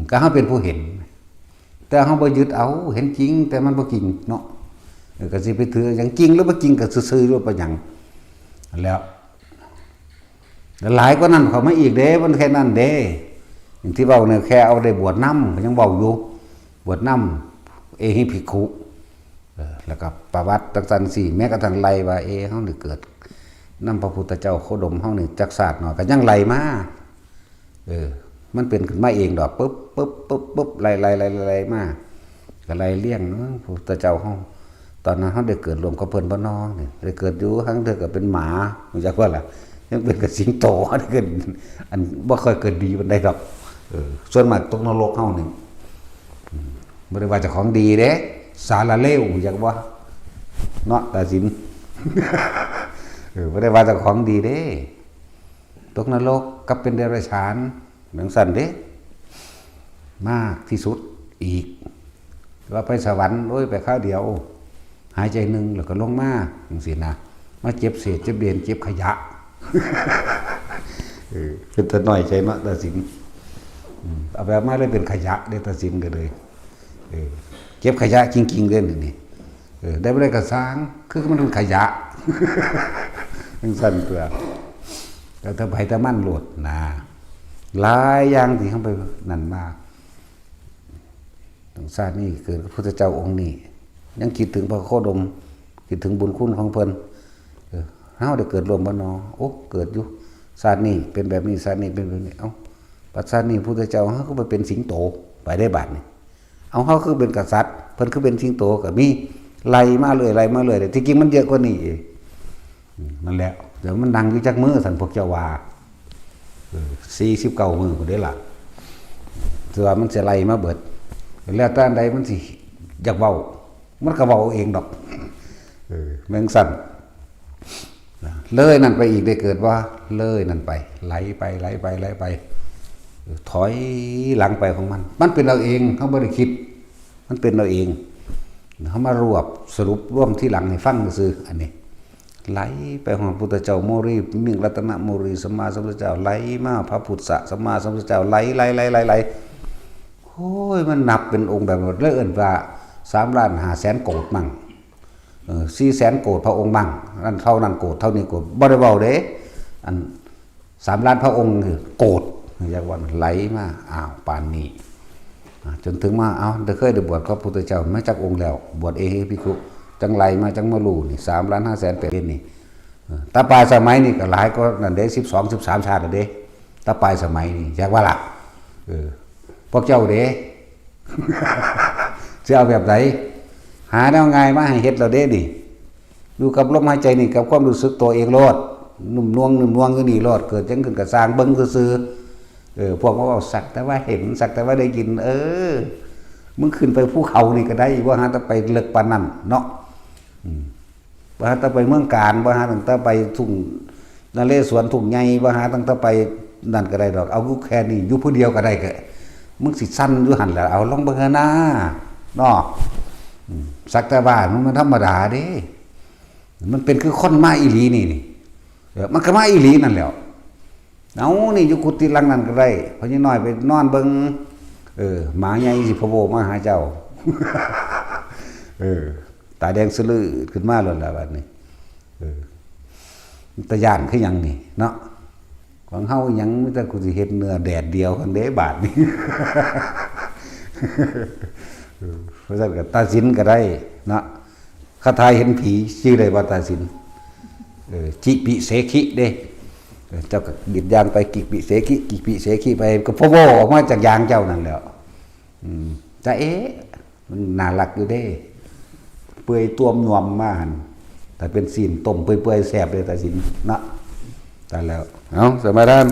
ก็เฮาเป็นผู้เห็นแต่เฮาบ่ยึดเอาเห็นจริงแต่มันบ่จริงเนาะก็สิไปถืออย่างจริงหรือบ่จริงก็ซื่อๆหรือบ่หยังแล้วหลายกว่านั้นเขามาอีกเด้มันแค่นั้นเด้อย่างที่เว้าเนี่ยแค่เอาได้บวชนำก็ยังเว้าอยู่บวชนำเอหิภิกขุแล้วก็ประวัติจังซั่นสิแม้กระทั่งไล่ว่าเฮานี่เกิดนำพระพุทธเจ้าโคดมเฮานี่จักศาสตร์หน่อยก็ยังไล่มามันเป็นขึ้นมาเองดอกปึ๊บไล่มาก็ไล่เลี้ยงพระพุทธเจ้าเฮาตอนนั้นเฮาได้เกิดรวมกับเพิ่นบ่น้อนี่ได้เกิดอยู่ครั้งเทื่อก็เป็นหมารู้จักว่าล่ะยังเป็นกับสิงโตได้เกิดอันบ่ค่อยเกิดดีปานใดดอกส่วนมากตกนรกเฮานี่บ่ได้ว่าเจ้าของดีเด้สารเลวอยากว่าเนาะตาสินบ่ได้ว่าเจ้าของดีเด้ตกนรกกับเป็นเดรัจฉานเหมือนสั่นเด้มากที่สุดอีกว่าไปสวรรค์โอ้ยไปคราวเดียวหายใจนึงแล้วก็ลงมาจังซี่นะมาเจ็บเศษเจ็บเบนเจ็บขยะเป็นตะน้อยใจเนาะตาสินเอาแบบมาเลยเป็นขยะได้ตาสินก็เลยเก็บขยะจริงๆเด้นี่ได้บ่ได้ก็สร้างคือมันเป็นขยะจังซั่นตัวแต่ถ้าไผตะมันโลดนะหลายอย่างที่เข้าไปนั่นมาตรงชาตินี้เกิดพระพุทธเจ้าองค์นี้ยังคิดถึงพระโคดมคิดถึงบุญคุณของเพิ่นเฮาได้เกิดร่วมบ่น้อโอ้เกิดอยู่ชาตินี้เป็นแบบนี้ชาตินี้เป็นแบบนี้เอ้าปัจจุบันนี้พระพุทธเจ้าเฮาก็ไปเป็นสิงโตไปได้บาดนี้เอาเฮาคือเป็นกษัตริย์เพิ่นคือเป็นสิงโตก็มีไล่มาเรื่อยแต่ที่จริงมันเยอะกว่านี้นั่นแหละเดี๋ยวมันดังอยู่จักมื้อสั่นพวกเจ้าว่า49มื้อพุ่นเด้ล่ะถือว่ามันสิไล่มาเบิดแล้วแต่อันใดมันสิอยากเว้ามันก็เว้าเองดอกแม่งสั่นเลยนั่นไปอีกได้เกิดว่าเลยนั่นไปไหลไปถอยหลังไปของมันเป็นเราเองเฮาบ่ได้คิดมันเป็นเราเองเฮามารวบสรุปร่วมที่หลังให้ฟังซื่ออันนี้ไหลไปของพระพุทธเจ้าโมรีมิ่งรัตนโมรีสัมมาสัมพุทธเจ้าไหลมาพระพุทธสัมมาสัมพุทธเจ้าไหลโอ้ยมันนับเป็นองค์แบบเลยเอิ้นว่า3,500,000 โกฏมั่ง400,000 โกฏพระองค์มั่งนั่นเท่านั้นโกฏเท่านี้โกฏบ่ได้เว้าเด้อัน3 ล้านพระองค์คือโกฏอย่างว่าไหลมาอ้าวปานนี้จนถึงมาได้เคยได้บวชกับพระพุทธเจ้ามาจากองค์แล้วบวชเอหิภิกขุจังไหลมาจังมารู้นี่3,500,000 เป็นนี่ตาปลายสมัยนี่ก็หลายก็นั่นเด้12-13 ชาติเด้ตาปลายสมัยนี่อยากว่าล่ะพวกเจ้าเด้สิเอาแบบไหนหาแนวง่ายมาให้เฮ็ดเราเด้ดิอยู่กับลมหายใจนี่กับความรู้สึกตัวเองโลด นุ่มนวงอยู่นี่รอดเกิดจังขึ้นกับสร้างเบิ่งซื่อพวกเขาเอาสักแต่ว่าเห็นสักแต่ว่าได้ยินมึงขึ้นไปภูเขานี่ก็ได้ว่าหาแต่ไปเลิกปานนั้นเนาะว่าหาแต่ไปเมืองการว่าหาตั้งแต่ไปทุ่งนเรศวรทุ่งใหญ่ว่าหาตั้งแต่ไปนั่นก็ได้ดอกเอากูแค่นี้อยู่ผู้เดียวก็ได้ก็มึงสิสั้นอยู่หั่นแหละเอาลองเบิ่งหน้าเนาะสักแต่ว่ามันธรรมดาเด้มันเป็นคือคนมาอีหลีนี่มันก็มาอีหลีนั่นแหละเอานี่อยู่กุฏิหลังนั้นก็ได้พอนี่น้อยไปนอนเบิ่งหมาใหญ่สิพะโวมาหาเจ้า ตาแดงสลือขึ้นมาแล้วล่ะบัดนี้ตะย่านคือหยังนี่เนาะของเฮาหยังมีแต่กูสิเฮ็ดเนื้อแดดเดียวกันเด้บาดนี้ เพราะฉะนั้นก็ตาสินก็ได้เนาะคาถาเห็นผีชื่อได้ว่าตาสินจิปิเสขิเด้เจ้าก็ดิดยางไปกิปิเสขิไปก็พะโวออกมาจากยางเจ้านั่นแหล้วแต่มันน่ารักอยู่เด้เปื่อยตัวมนวมมาหั่นแต่เป็นศีลต้มเปื่อยๆแซ่บเลยตาสินเนาะตายแล้วเอาสมาทาน